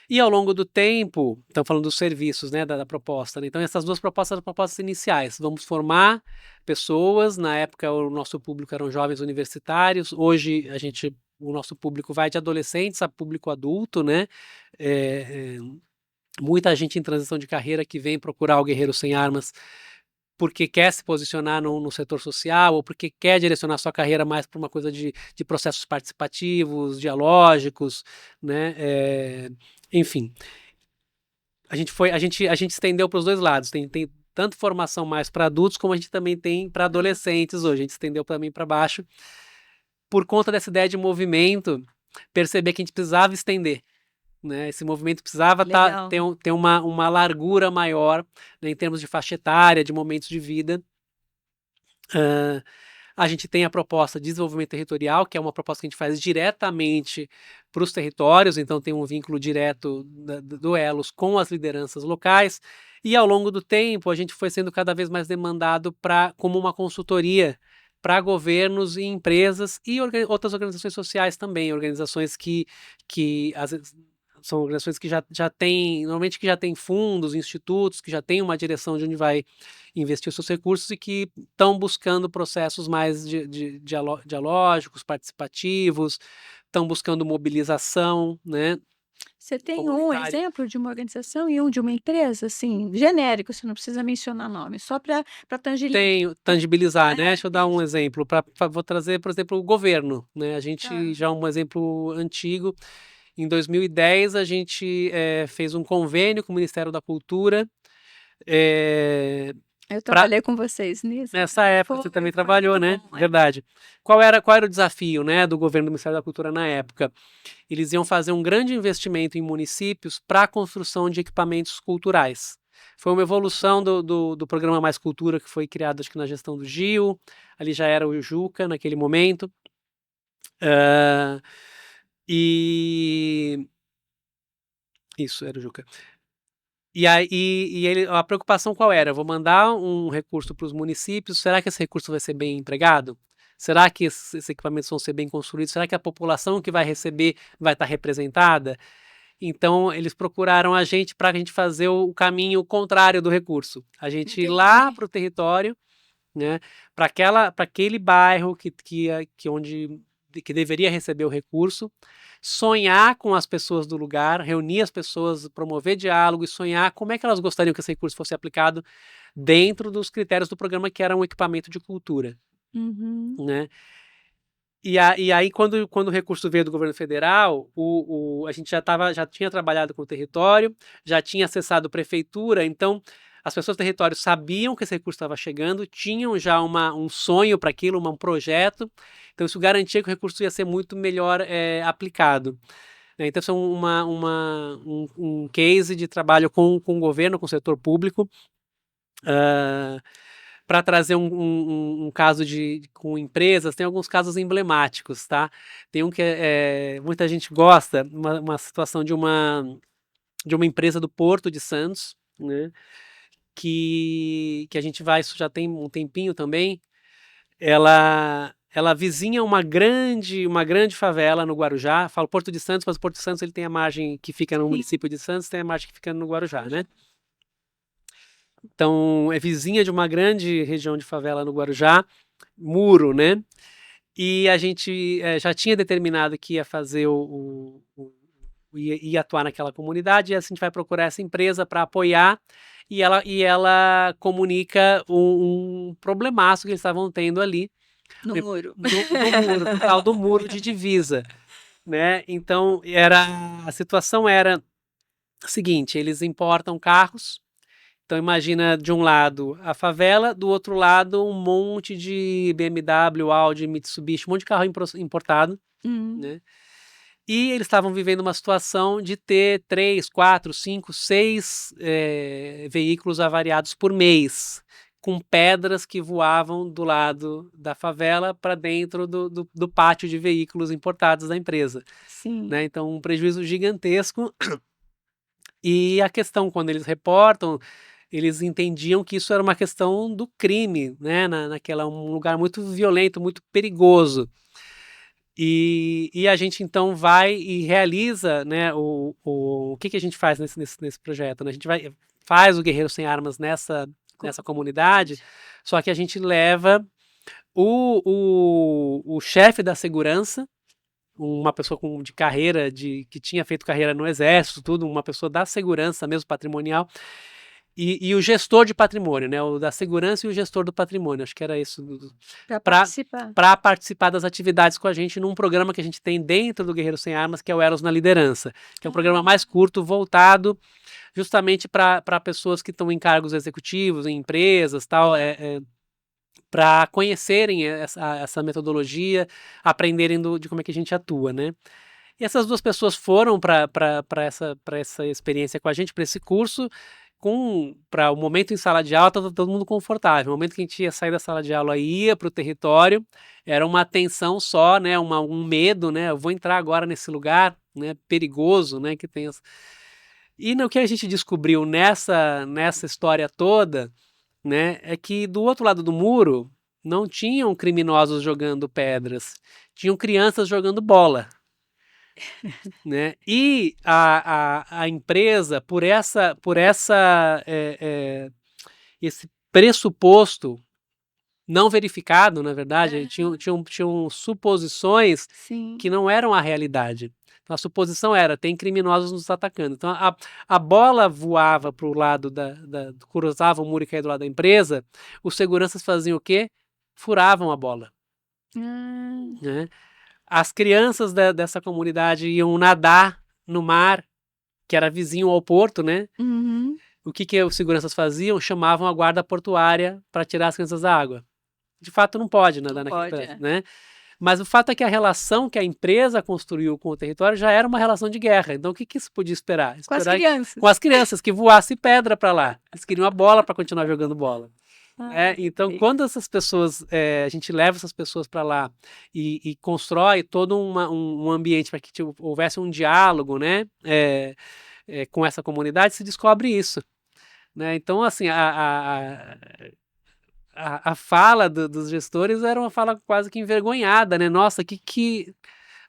E ao longo do tempo, estamos falando dos serviços, né, da proposta, né? Então essas duas propostas são propostas iniciais. Vamos formar pessoas, na época o nosso público eram jovens universitários, hoje o nosso público vai de adolescentes a público adulto, né? Muita gente em transição de carreira que vem procurar o Guerreiro Sem Armas porque quer se posicionar no setor social ou porque quer direcionar sua carreira mais para uma coisa de processos participativos, dialógicos, né? Enfim, a gente estendeu para os dois lados. Tem tanto formação mais para adultos como a gente também tem para adolescentes hoje. A gente estendeu para mim para baixo por conta dessa ideia de movimento, perceber que a gente precisava estender. Né, esse movimento precisava ter uma largura maior, né, em termos de faixa etária, de momentos de vida. A gente tem a proposta de desenvolvimento territorial, que é uma proposta que a gente faz diretamente para os territórios, então tem um vínculo direto do Elos com as lideranças locais, e ao longo do tempo a gente foi sendo cada vez mais demandado como uma consultoria para governos e empresas e outras organizações sociais também, organizações que às vezes são organizações que já têm, normalmente que já têm fundos, institutos, que já têm uma direção de onde vai investir os seus recursos e que estão buscando processos mais dialógicos, participativos, estão buscando mobilização, né? Você tem um exemplo de uma organização e um de uma empresa, assim, genérico, você não precisa mencionar nome, só para Tangibilizar, né? Deixa eu dar um exemplo. Vou trazer, por exemplo, o governo, né? A gente já um exemplo antigo. Em 2010, a gente fez um convênio com o Ministério da Cultura. Eu trabalhei com vocês nisso. Nessa época você também trabalhou, né? Verdade. Qual era o desafio, né, do governo do Ministério da Cultura na época? Eles iam fazer um grande investimento em municípios para a construção de equipamentos culturais. Foi uma evolução do programa Mais Cultura, que foi criado, acho que na gestão do Gil. Ali já era o Juca naquele momento. Isso, era o Juca. A preocupação qual era? Eu vou mandar um recurso para os municípios, será que esse recurso vai ser bem empregado? Será que esses equipamentos vão ser bem construídos? Será que a população que vai receber vai estar representada? Então, eles procuraram a gente para a gente fazer o caminho contrário do recurso. A gente ir lá para o território, né, para aquele bairro que deveria receber o recurso, sonhar com as pessoas do lugar, reunir as pessoas, promover diálogo e sonhar como é que elas gostariam que esse recurso fosse aplicado dentro dos critérios do programa, que era um equipamento de cultura. Né? E aí, quando o recurso veio do governo federal, a gente já tinha trabalhado com o território, já tinha acessado prefeitura, então as pessoas do território sabiam que esse recurso estava chegando, tinham já um sonho para aquilo, um projeto, Então isso garantia que o recurso ia ser muito melhor aplicado. Né? Então, isso é um case de trabalho com o governo, com o setor público, para trazer um caso com empresas. Tem alguns casos emblemáticos, tá? Tem um que muita gente gosta, uma situação de uma empresa do Porto de Santos, né? Que a gente vai, isso já tem um tempinho também. Ela vizinha uma grande favela no Guarujá. Falo Porto de Santos, mas o Porto de Santos ele tem a margem que fica no Sim. município de Santos, tem a margem que fica no Guarujá, né? Então, é vizinha de uma grande região de favela no Guarujá, Muro, né? E a gente já tinha determinado que ia fazer ia atuar naquela comunidade, e assim a gente vai procurar essa empresa para apoiar, e ela comunica um problemaço que eles estavam tendo ali, No muro. no tal do muro de divisa, né? Então, a situação era a seguinte: eles importam carros. Então imagina de um lado a favela, do outro lado um monte de BMW, Audi, Mitsubishi, um monte de carro importado, né? E eles estavam vivendo uma situação de ter 3, 4, 5, 6 veículos avariados por mês, com pedras que voavam do lado da favela para dentro do pátio de veículos importados da empresa. Sim. Né? Então um prejuízo gigantesco. E a questão, quando eles reportam, eles entendiam que isso era uma questão do crime, né? Um lugar muito violento, muito perigoso. E a gente então vai e realiza, né, o que a gente faz nesse projeto, né? A gente faz o Guerreiro Sem Armas nessa comunidade, só que a gente leva o chefe da segurança, uma pessoa de carreira, que tinha feito carreira no exército, tudo, uma pessoa da segurança mesmo patrimonial, e o gestor de patrimônio, né, o da segurança e o gestor do patrimônio, acho que era isso, para participar das atividades com a gente num programa que a gente tem dentro do Guerreiro Sem Armas, que é o Elos na Liderança, que é um programa mais curto, voltado justamente para pessoas que estão em cargos executivos, em empresas, tal, para conhecerem essa metodologia, aprenderem de como é que a gente atua, né? E essas duas pessoas foram para essa experiência com a gente, para esse curso, para o momento em sala de aula, estava todo mundo confortável. O momento que a gente ia sair da sala de aula, ia para o território, era uma tensão só, né? Um medo, né? Eu vou entrar agora nesse lugar, né? Perigoso, né? Que tem E no que a gente descobriu nessa história toda, né? É que do outro lado do muro não tinham criminosos jogando pedras, tinham crianças jogando bola. Né? E a empresa, por esse pressuposto não verificado, na verdade, tinham suposições Sim. que não eram a realidade. Então, a suposição era, tem criminosos nos atacando. Então a bola voava para o lado cruzava o muro e caía do lado da empresa, os seguranças faziam o quê? Furavam a bola. Né? As crianças dessa comunidade iam nadar no mar, que era vizinho ao porto, né? O que os seguranças faziam? Chamavam a guarda portuária para tirar as crianças da água. De fato, não pode nadar naquele prédio, né? Mas o fato é que a relação que a empresa construiu com o território já era uma relação de guerra. Então, o que isso podia esperar? Com as crianças. Com as crianças, que voasse pedra para lá. Eles queriam a bola para continuar jogando bola. Então, quando essas pessoas, a gente leva essas pessoas para lá e constrói todo um ambiente para que houvesse um diálogo, né, com essa comunidade, se descobre isso. Né? Então, assim, a fala dos gestores era uma fala quase que envergonhada, né? Nossa,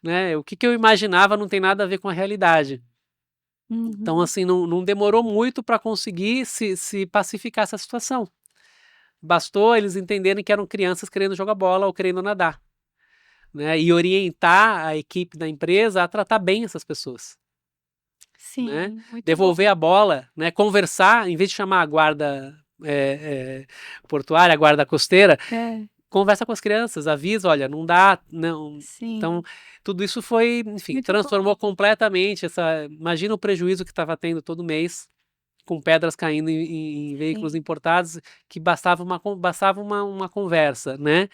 né, o que eu imaginava não tem nada a ver com a realidade. Então, assim, não demorou muito para conseguir se pacificar essa situação. Bastou eles entenderem que eram crianças querendo jogar bola ou querendo nadar, né? E orientar a equipe da empresa a tratar bem essas pessoas. Sim, né? muito Devolver bom. a bola, né? Conversar, em vez de chamar a guarda portuária, a guarda costeira, conversa com as crianças, avisa, olha, não dá, não. Sim. Então, tudo isso foi, enfim, Muito transformou completamente imagina o prejuízo que estava tendo todo mês, com pedras caindo em veículos importados, que bastava uma conversa, né?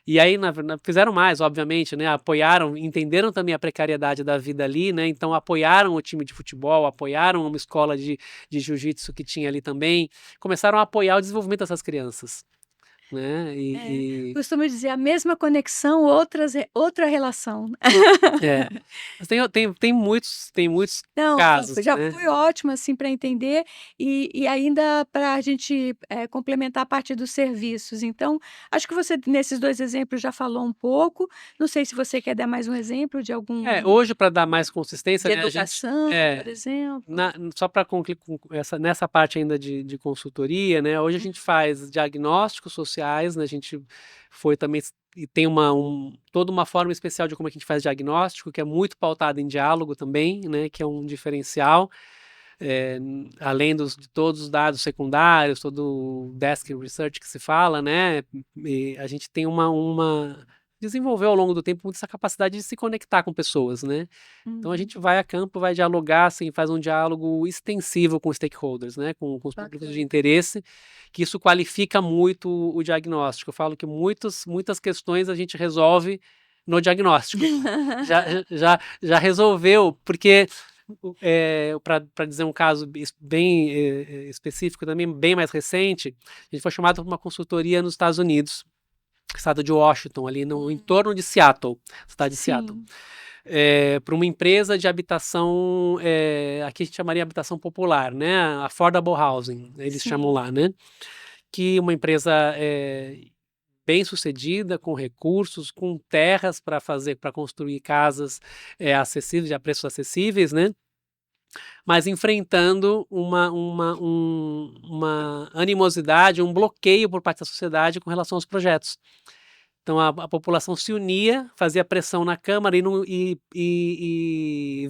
E aí fizeram mais, obviamente, né? Apoiaram, entenderam também a precariedade da vida ali, né? Então apoiaram o time de futebol, apoiaram uma escola de jiu-jitsu que tinha ali também, começaram a apoiar o desenvolvimento dessas crianças, né? Costumo dizer a mesma conexão, outra relação. Mas tem muitos Não, casos, já né? foi ótimo, assim, para entender e ainda para a gente, complementar a parte dos serviços. Então, acho que você nesses 2 exemplos já falou um pouco, não sei se você quer dar mais um exemplo de algum Hoje, para dar mais consistência, de né, a gente, educação, por exemplo? só para concluir nessa parte ainda de consultoria, né, hoje a gente faz diagnósticos sociais, né, a gente foi também e tem toda uma forma especial de como é que a gente faz diagnóstico, que é muito pautada em diálogo também, né, que é um diferencial, além de todos os dados secundários, todo o desk research que se fala, né, e a gente tem desenvolveu ao longo do tempo muito essa capacidade de se conectar com pessoas, né? Então a gente vai a campo, vai dialogar, assim, faz um diálogo extensivo com os stakeholders, né? Com os públicos de interesse, que isso qualifica muito o diagnóstico. Eu falo que muitas questões a gente resolve no diagnóstico. Já resolveu, porque para dizer um caso bem específico também, bem mais recente, a gente foi chamado para uma consultoria nos Estados Unidos, estado de Washington, ali no entorno de Seattle, cidade de Seattle, para uma empresa de habitação, aqui a gente chamaria habitação popular, né? Affordable Housing, eles chamam lá, né? Que uma empresa bem sucedida, com recursos, com terras para construir casas acessíveis, a preços acessíveis, né? Mas enfrentando uma animosidade, um bloqueio por parte da sociedade com relação aos projetos. Então a população se unia, fazia pressão na Câmara e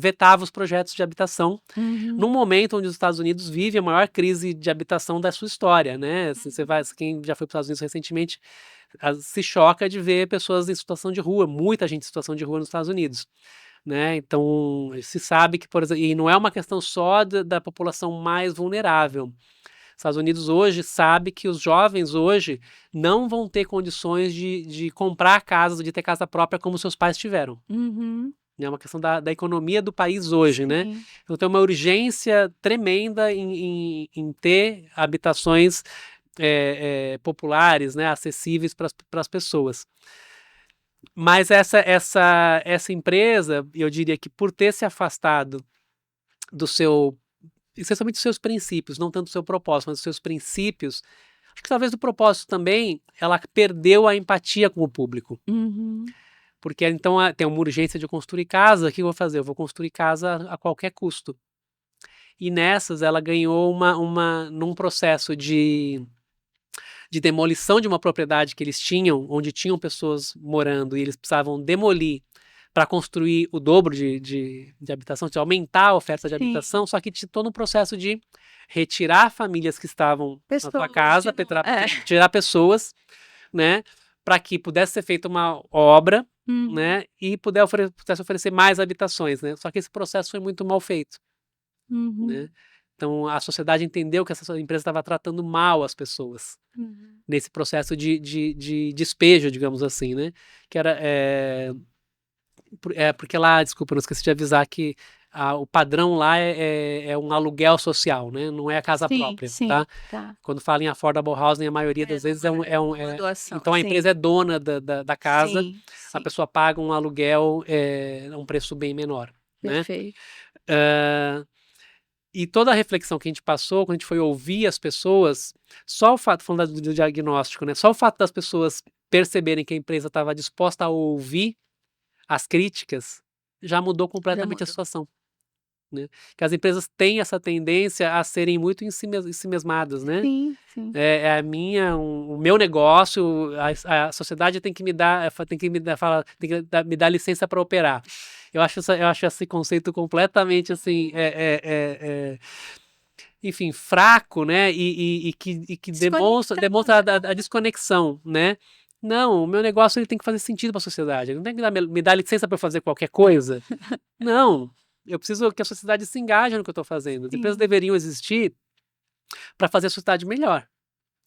vetava os projetos de habitação, num momento onde os Estados Unidos vive a maior crise de habitação da sua história, né? Quem já foi para os Estados Unidos recentemente se choca de ver pessoas em situação de rua, muita gente em situação de rua nos Estados Unidos. Né? Então, se sabe que, por exemplo, e não é uma questão só da população mais vulnerável. Estados Unidos hoje sabe que os jovens hoje não vão ter condições de comprar casa, de ter casa própria como seus pais tiveram. É uma questão da economia do país hoje, né? Então tem uma urgência tremenda em ter habitações populares, né, acessíveis para as pessoas. Mas essa empresa, eu diria que por ter se afastado essencialmente dos seus princípios, não tanto do seu propósito, mas dos seus princípios, acho que talvez do propósito também, ela perdeu a empatia com o público. Porque então tem uma urgência de construir casa, o que eu vou fazer? Eu vou construir casa a qualquer custo. E nessas ela ganhou num processo de demolição de uma propriedade que eles tinham, onde tinham pessoas morando e eles precisavam demolir para construir o dobro de habitação, de aumentar a oferta de habitação, só que todo um processo de retirar famílias que estavam na sua casa, tirar pessoas, né, para que pudesse ser feita uma obra, né, e pudesse oferecer mais habitações, né, só que esse processo foi muito mal feito, né. Então, a sociedade entendeu que essa empresa estava tratando mal as pessoas nesse processo de despejo, digamos assim, né? Que era porque lá, desculpa, não esqueci de avisar que o padrão lá é um aluguel social, né? Não é a casa própria, tá? Quando fala em affordable housing, a maioria das vezes doação. Então a empresa é dona da casa, a pessoa paga um aluguel a um preço bem menor, né? Perfeito. E toda a reflexão que a gente passou, quando a gente foi ouvir as pessoas, só o fato, falando do diagnóstico, né? Só o fato das pessoas perceberem que a empresa estava disposta a ouvir as críticas, já mudou completamente a situação. Né? Que as empresas têm essa tendência a serem muito em si mesmadas, né? Sim. O meu negócio, a sociedade tem que me dar licença para operar. Eu acho esse conceito completamente assim, enfim, fraco, né? E que demonstra a desconexão, né? Não, o meu negócio ele tem que fazer sentido para a sociedade. Ele não tem que me dar licença para eu fazer qualquer coisa. Não, eu preciso que a sociedade se engaje no que eu estou fazendo. As empresas deveriam existir para fazer a sociedade melhor.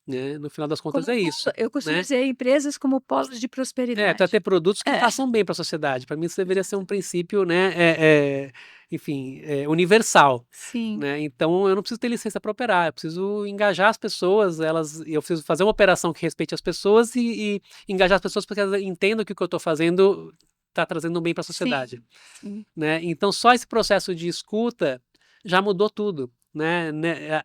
né? No final das contas Como é polo, isso, eu costumo né? dizer empresas como polos de Para prosperidade. ter produtos que É, façam bem para a sociedade. Para mim isso deveria ser um princípio, né, enfim, universal, sim, né? Então eu não preciso ter licença para operar, eu preciso engajar as pessoas, eu preciso fazer uma operação que respeite as pessoas e engajar as pessoas porque elas entendam que o que eu estou fazendo está trazendo um bem para a sim, sociedade, sim. né? Então só esse processo de escuta já mudou tudo. Né,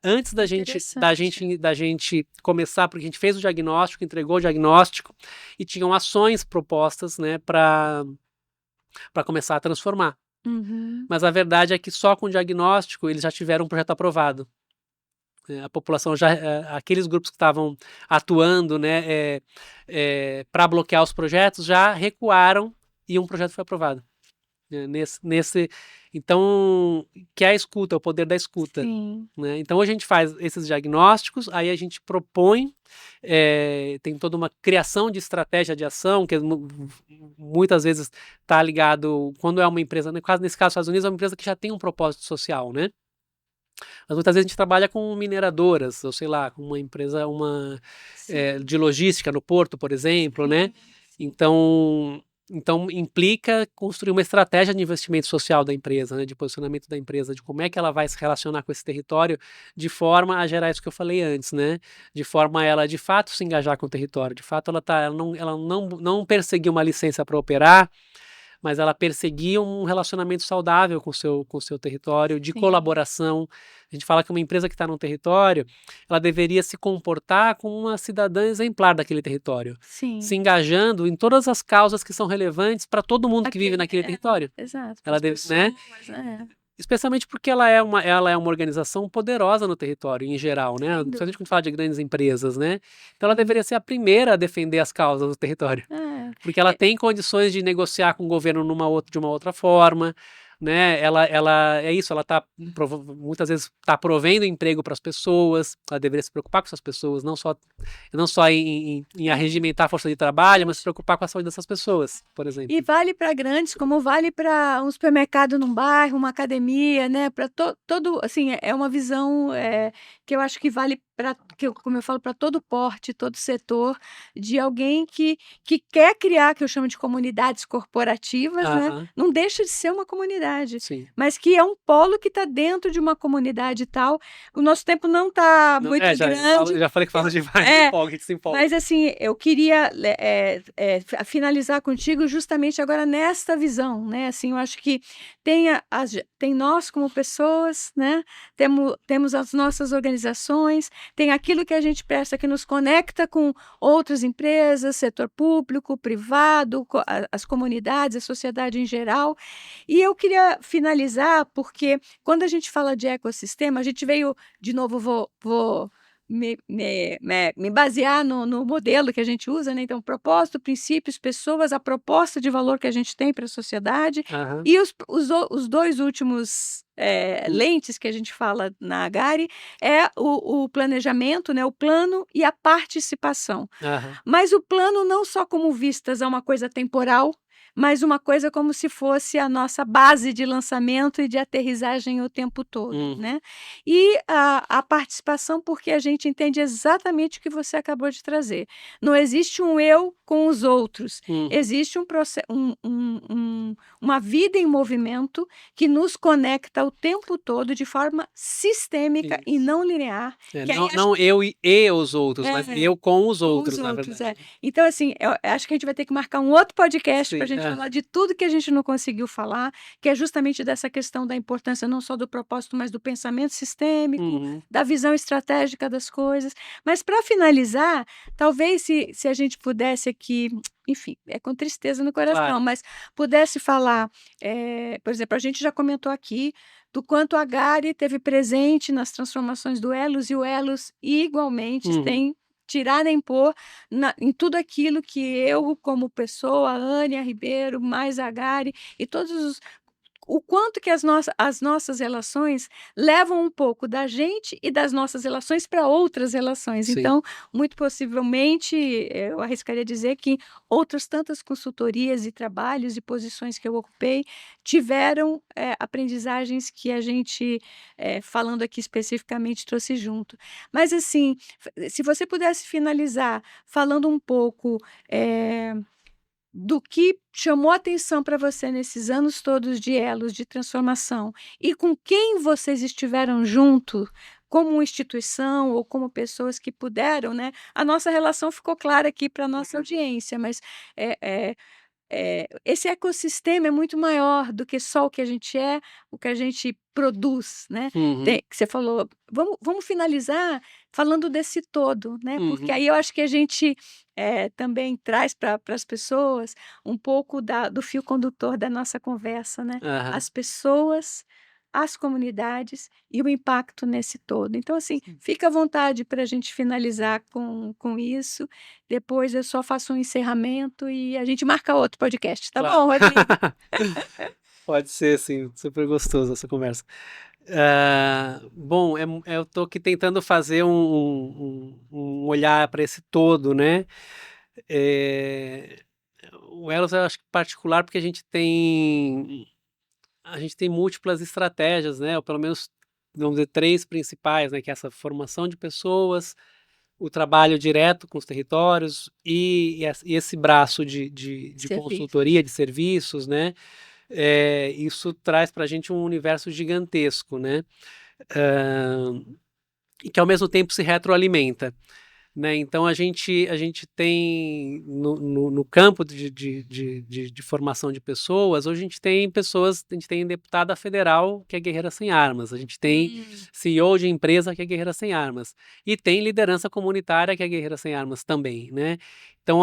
antes da Interessante. gente começar, porque a gente fez o diagnóstico, entregou o diagnóstico e tinham ações propostas, né, para começar a transformar. Uhum. Mas a verdade é que só com o diagnóstico eles já tiveram um projeto aprovado. A população já, aqueles grupos que estavam atuando, né, para bloquear os projetos já recuaram e um projeto foi aprovado. Então, que é a escuta, o poder da escuta. Sim, Né? Então, hoje a gente faz esses diagnósticos, aí a gente propõe, tem toda uma criação de estratégia de ação, que muitas vezes está ligado, quando é uma empresa, nesse caso dos Estados Unidos, é uma empresa que já tem um propósito social, né? Mas muitas vezes a gente trabalha com mineradoras, ou sei lá, com uma empresa sim, de logística no porto, por exemplo, né? sim, sim. Então implica construir uma estratégia de investimento social da empresa, né? De posicionamento da empresa, de como é que ela vai se relacionar com esse território, de forma a gerar isso que eu falei antes, né? De forma a ela de fato se engajar com o território, de fato ela não perseguir uma licença para operar, mas ela perseguia um relacionamento saudável com o seu território, de Sim, colaboração. A gente fala que uma empresa que está num território, ela deveria se comportar como uma cidadã exemplar daquele território, se sim. engajando em todas as causas que são relevantes para todo mundo que vive Aquele, naquele território. exato, para Ela as deve, né? pessoas, né? Especialmente porque ela é uma organização poderosa no território, em geral, né? Sem Principalmente dúvida. quando fala de grandes empresas, né? Então ela Sim. deveria ser a primeira a defender as causas do território, É, porque ela é, tem condições de negociar com o governo de uma outra forma, né? Ela é isso, ela muitas vezes está provendo emprego para as pessoas, ela deveria se preocupar com essas pessoas, não só em arregimentar a força de trabalho, mas se preocupar com a saúde dessas pessoas, por e exemplo. vale para grandes, como vale para um supermercado num bairro, uma academia, né? Para todo, assim, é uma visão que eu acho que vale para, como eu falo, para todo porte, todo setor, de alguém que quer criar, que eu chamo de comunidades corporativas, né? Aham, Não deixa de ser uma comunidade, sim. mas que é um polo que está dentro de uma comunidade e tal. O nosso tempo não está Não, muito grande. já falei que fala demais, É, empolga, a gente se empolga. mas assim, eu queria finalizar contigo justamente agora nesta visão, né? Assim, eu acho que tem nós como pessoas, né? Temos as nossas organizações, tem aquilo que a gente presta que nos conecta com outras empresas, setor público, privado, as comunidades, a sociedade em geral. E eu queria finalizar porque quando a gente fala de ecossistema, a gente veio, de novo, vou me basear no modelo que a gente usa, né? Então, propósito, princípios, pessoas, a proposta de valor que a gente tem para a sociedade Aham, e os dois últimos hum, lentes que a gente fala na Agari é o planejamento, né? O plano e a participação. aham, Mas o plano não só como vistas a uma coisa temporal, mas uma coisa como se fosse a nossa base de lançamento e de aterrissagem o tempo todo, uhum, né. E a participação, porque a gente entende exatamente o que você acabou de trazer. Não existe um eu com os outros, uhum. existe uma vida em movimento que nos conecta o tempo todo de forma sistêmica e Isso. não linear, que aí acho Não eu e os outros, mas é. eu com os Com os outros, na outros, é. verdade, né. Então, assim, eu acho que a gente vai ter que marcar um outro podcast para a Sim, gente falar de tudo que a gente não conseguiu falar, que é justamente dessa questão da importância não só do propósito, mas do pensamento sistêmico, uhum, da visão estratégica das coisas. Mas para finalizar, talvez se a gente pudesse aqui, enfim, é com tristeza no coração, claro. mas pudesse falar, por exemplo, a gente já comentou aqui do quanto a Gari teve presente nas transformações do Elos e o Elos igualmente Uhum, tem tirar nem pôr em tudo aquilo que eu, como pessoa, a Ânia Ribeiro, mais a Gari e todos os o quanto que as nossas relações levam um pouco da gente e das nossas relações para outras relações. Sim. Então, muito possivelmente, eu arriscaria dizer que outras tantas consultorias e trabalhos e posições que eu ocupei tiveram, aprendizagens que a gente, falando aqui especificamente, trouxe junto. Mas assim, se você pudesse finalizar falando um pouco, do que chamou atenção para você nesses anos todos de elos de transformação e com quem vocês estiveram junto, como instituição ou como pessoas que puderam, né, a nossa relação ficou clara aqui para a nossa audiência, mas, eh eh esse ecossistema é muito maior do que só o que a gente é, o que a gente produz, né. Uhum, Que você falou vamos finalizar falando desse todo, né, porque uhum. aí eu acho que a gente, também traz para as pessoas um pouco do fio condutor da nossa conversa, né. Aham. As pessoas, as comunidades e o impacto nesse todo. Então, assim, Sim. fica à vontade para a gente finalizar com isso. Depois eu só faço um encerramento e a gente marca outro podcast, tá Claro. bom, Rodrigo? Pode ser sim, super gostoso essa conversa. Bom, eu tô aqui tentando fazer um olhar para esse todo, né. Eh, o Elos eu acho que particular, porque a gente tem múltiplas estratégias, né, ou pelo menos, vamos dizer, 3 principais, né, que é essa formação de pessoas, o trabalho direto com os territórios e esse braço de consultoria, Serviços. de serviços, né. Isso traz para a gente um universo gigantesco, né, hã, e que ao mesmo tempo se retroalimenta. Né, então a gente tem no campo de formação de pessoas, hoje a gente tem deputada federal que é guerreira sem armas, a gente tem Hum. CEO de empresa que é guerreira sem armas, e tem liderança comunitária que é guerreira sem armas também, né. Então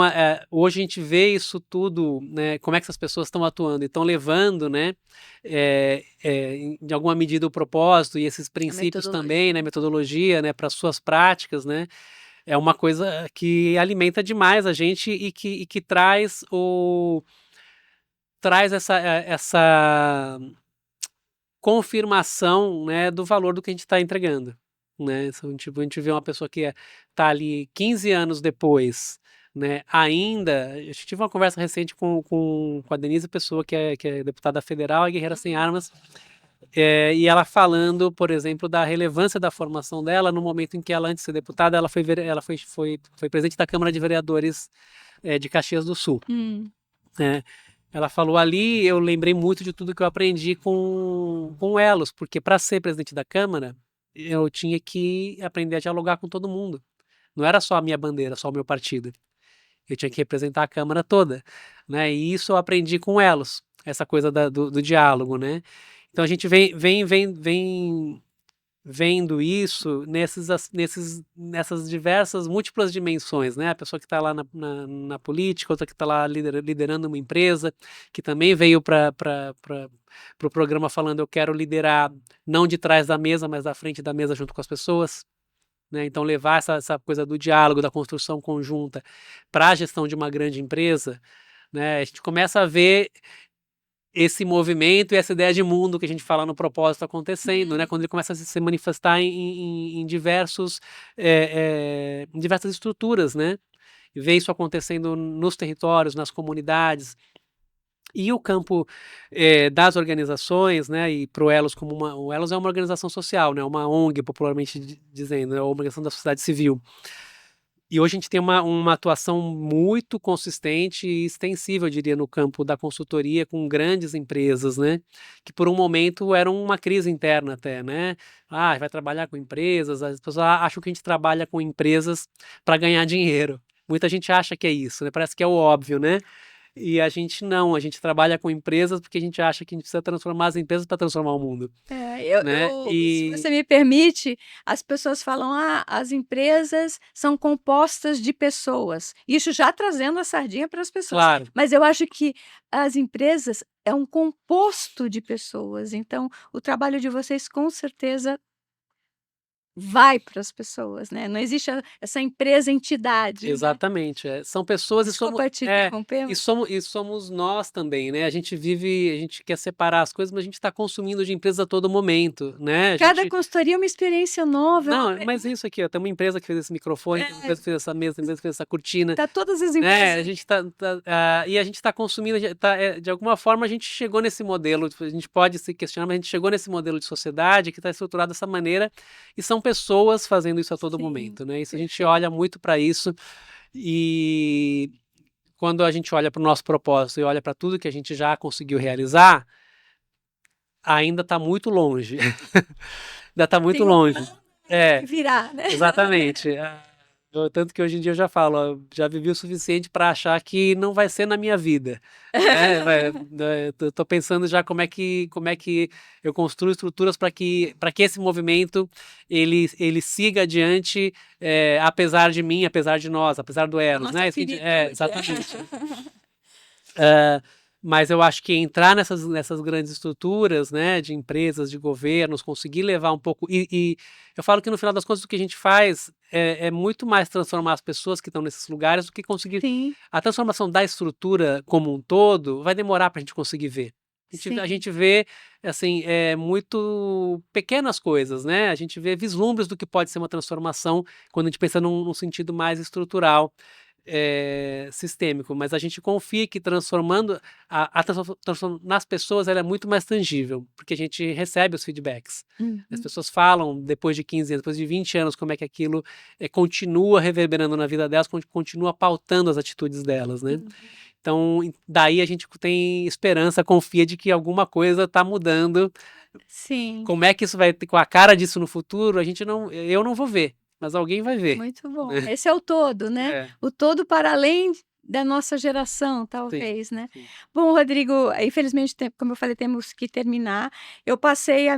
hoje a gente vê isso tudo, né, como é que essas pessoas estão atuando e estão levando, né, de alguma medida o propósito e esses A princípios também, né, metodologia. metodologia, né, para suas práticas, né, é uma coisa que alimenta demais a gente e que traz essa confirmação, né, do valor do que a gente está entregando, né. Então, tipo, a gente vê uma pessoa que tá ali 15 anos depois, né, ainda eu tive uma conversa recente com a Denise Pessoa, que é deputada federal e guerreira sem Uhum. armas, e ela falando, por exemplo, da relevância da formação dela no momento em que ela, antes de ser deputada, ela foi presidente da Câmara de Vereadores, de Caxias do Sul, Hum. né. Ela falou ali, eu lembrei muito de tudo que eu aprendi com Elos, porque para ser presidente da Câmara, eu tinha que aprender a dialogar com todo mundo. Não era só a minha bandeira, só o meu partido. Eu tinha que representar a Câmara toda, né, e isso eu aprendi com Elos, essa coisa do diálogo, né. Então a gente vem vendo isso nessas diversas múltiplas dimensões, né, a pessoa que está lá na política, outra que está lá liderando uma empresa, que também veio para o programa falando: "Eu quero liderar não de trás da mesa, mas da frente da mesa junto com as pessoas", né, então levar essa coisa do diálogo, da construção conjunta para a gestão de uma grande empresa, né, a gente começa a ver esse movimento e essa ideia de mundo que a gente fala no propósito acontecendo, né, Hum. quando ele começa a se manifestar em diversas estruturas, né, e ver isso acontecendo nos territórios, nas comunidades. E o campo, das organizações, né, e para o Elos o Elos é uma organização social, né, uma ONG popularmente dizendo, é uma organização da sociedade civil. E hoje a gente tem uma atuação muito consistente e extensível, eu diria, no campo da consultoria com grandes empresas, né, que por um momento eram uma crise interna até, né. "Ah, vai trabalhar com empresas", as pessoas acham que a gente trabalha com empresas para ganhar dinheiro. Muita gente acha que é isso, né, parece que é o óbvio, né. E a gente não, a gente trabalha com empresas porque a gente acha que a gente precisa transformar as empresas para transformar o mundo, né. Se você me permite, as pessoas falam: "Ah, as empresas são compostas de pessoas", isso já trazendo a sardinha para as pessoas, Claro. mas eu acho que as empresas é um composto de pessoas, então o trabalho de vocês com certeza vai para as pessoas, né? Não existe essa empresa entidade, né? Exatamente, são pessoas Desculpa te e interromper. somos nós também, né? A gente quer separar as coisas, mas a gente está consumindo de empresas a todo momento, né? Cada consultoria é uma experiência nova. Não, mas é isso aqui, ó, tem uma empresa que fez esse microfone, tem uma empresa que fez essa mesa, tem uma empresa que fez essa cortina, Tá todas as né? empresas. A gente e a gente está consumindo, de alguma forma a gente chegou nesse modelo, a gente pode se questionar, mas a gente chegou nesse modelo de sociedade que está estruturado dessa maneira e são pessoas fazendo isso a todo Sim, momento, né? Isso a gente olha muito para isso e quando a gente olha para o nosso propósito e olha para tudo que a gente já conseguiu realizar, ainda está muito longe. Ainda está muito Tem longe. virar, né? Exatamente. Tanto que hoje em dia eu já falo, ó, já vivi o suficiente para achar que não vai ser na minha vida. Eu tô pensando já como é que eu construo estruturas para que esse movimento ele siga adiante, apesar de mim, apesar de nós, apesar do Eros, Nossa né? finitude. Exatamente. Mas eu acho que entrar nessas grandes estruturas, né, de empresas, de governos, conseguir levar um pouco. E eu falo que no final das contas o que a gente faz é muito mais transformar as pessoas que estão nesses lugares do que conseguir. Sim, A transformação da estrutura como um todo vai demorar para a gente conseguir ver. A sim. gente vê, assim, muito pequenas coisas, né? A gente vê vislumbres do que pode ser uma transformação quando a gente pensa num sentido mais estrutural, sistêmico, mas a gente confia que transformando a transformação nas pessoas ela é muito mais tangível, porque a gente recebe os feedbacks. As Uhum. pessoas falam depois de 15 anos, depois de 20 anos, como é que aquilo continua reverberando na vida delas, continua pautando as atitudes delas, né? Então, daí a gente tem esperança, confia de que alguma coisa está mudando. Sim, Como é que isso vai ter com a cara disso no futuro? Eu não vou ver, mas alguém vai ver, muito bom. né? Esse é o todo, né? É, O todo para além da nossa geração, sim, talvez, né? sim. Bom, Rodrigo, infelizmente, como eu falei, temos que terminar. Eu passei a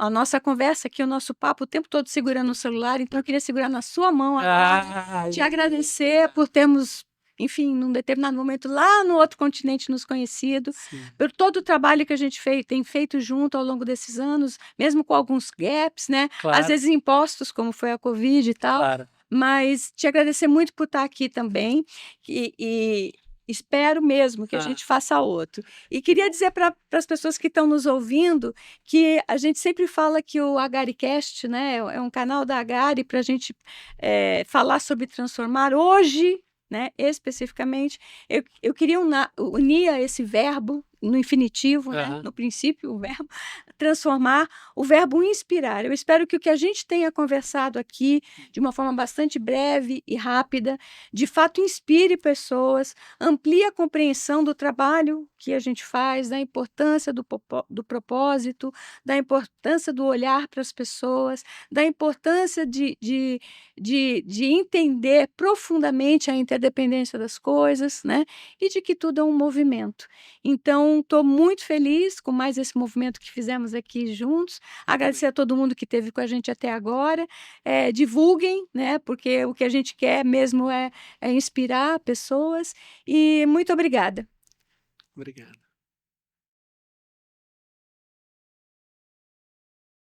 nossa conversa aqui, o nosso papo, o tempo todo segurando o celular, então eu queria segurar na sua mão agora, te agradecer por termos, enfim, num determinado momento, lá no outro continente, nos conhecido, Sim, por todo o trabalho que a gente tem feito junto ao longo desses anos, mesmo com alguns gaps, né? Às claro, vezes impostos, como foi a Covid e tal, claro. mas te agradecer muito por estar aqui também e espero mesmo que a Ah, gente faça outro. E queria dizer para as pessoas que estão nos ouvindo que a gente sempre fala que o AgariCast, né, é um canal da Agari para a gente falar sobre transformar. Hoje, né, especificamente, eu queria unir a esse verbo no infinitivo, né, aham. no princípio, o verbo transformar, o verbo inspirar. Eu espero que o que a gente tenha conversado aqui, de uma forma bastante breve e rápida, de fato inspire pessoas, amplie a compreensão do trabalho que a gente faz, da importância do propósito, da importância do olhar para as pessoas, da importância de entender profundamente a interdependência das coisas, né? E de que tudo é um movimento. Então, estou muito feliz com mais esse movimento que fizemos aqui juntos. Agradecer a todo mundo que esteve com a gente até agora. Divulguem, né? Porque o que a gente quer mesmo é inspirar pessoas. E muito obrigada. Obrigado.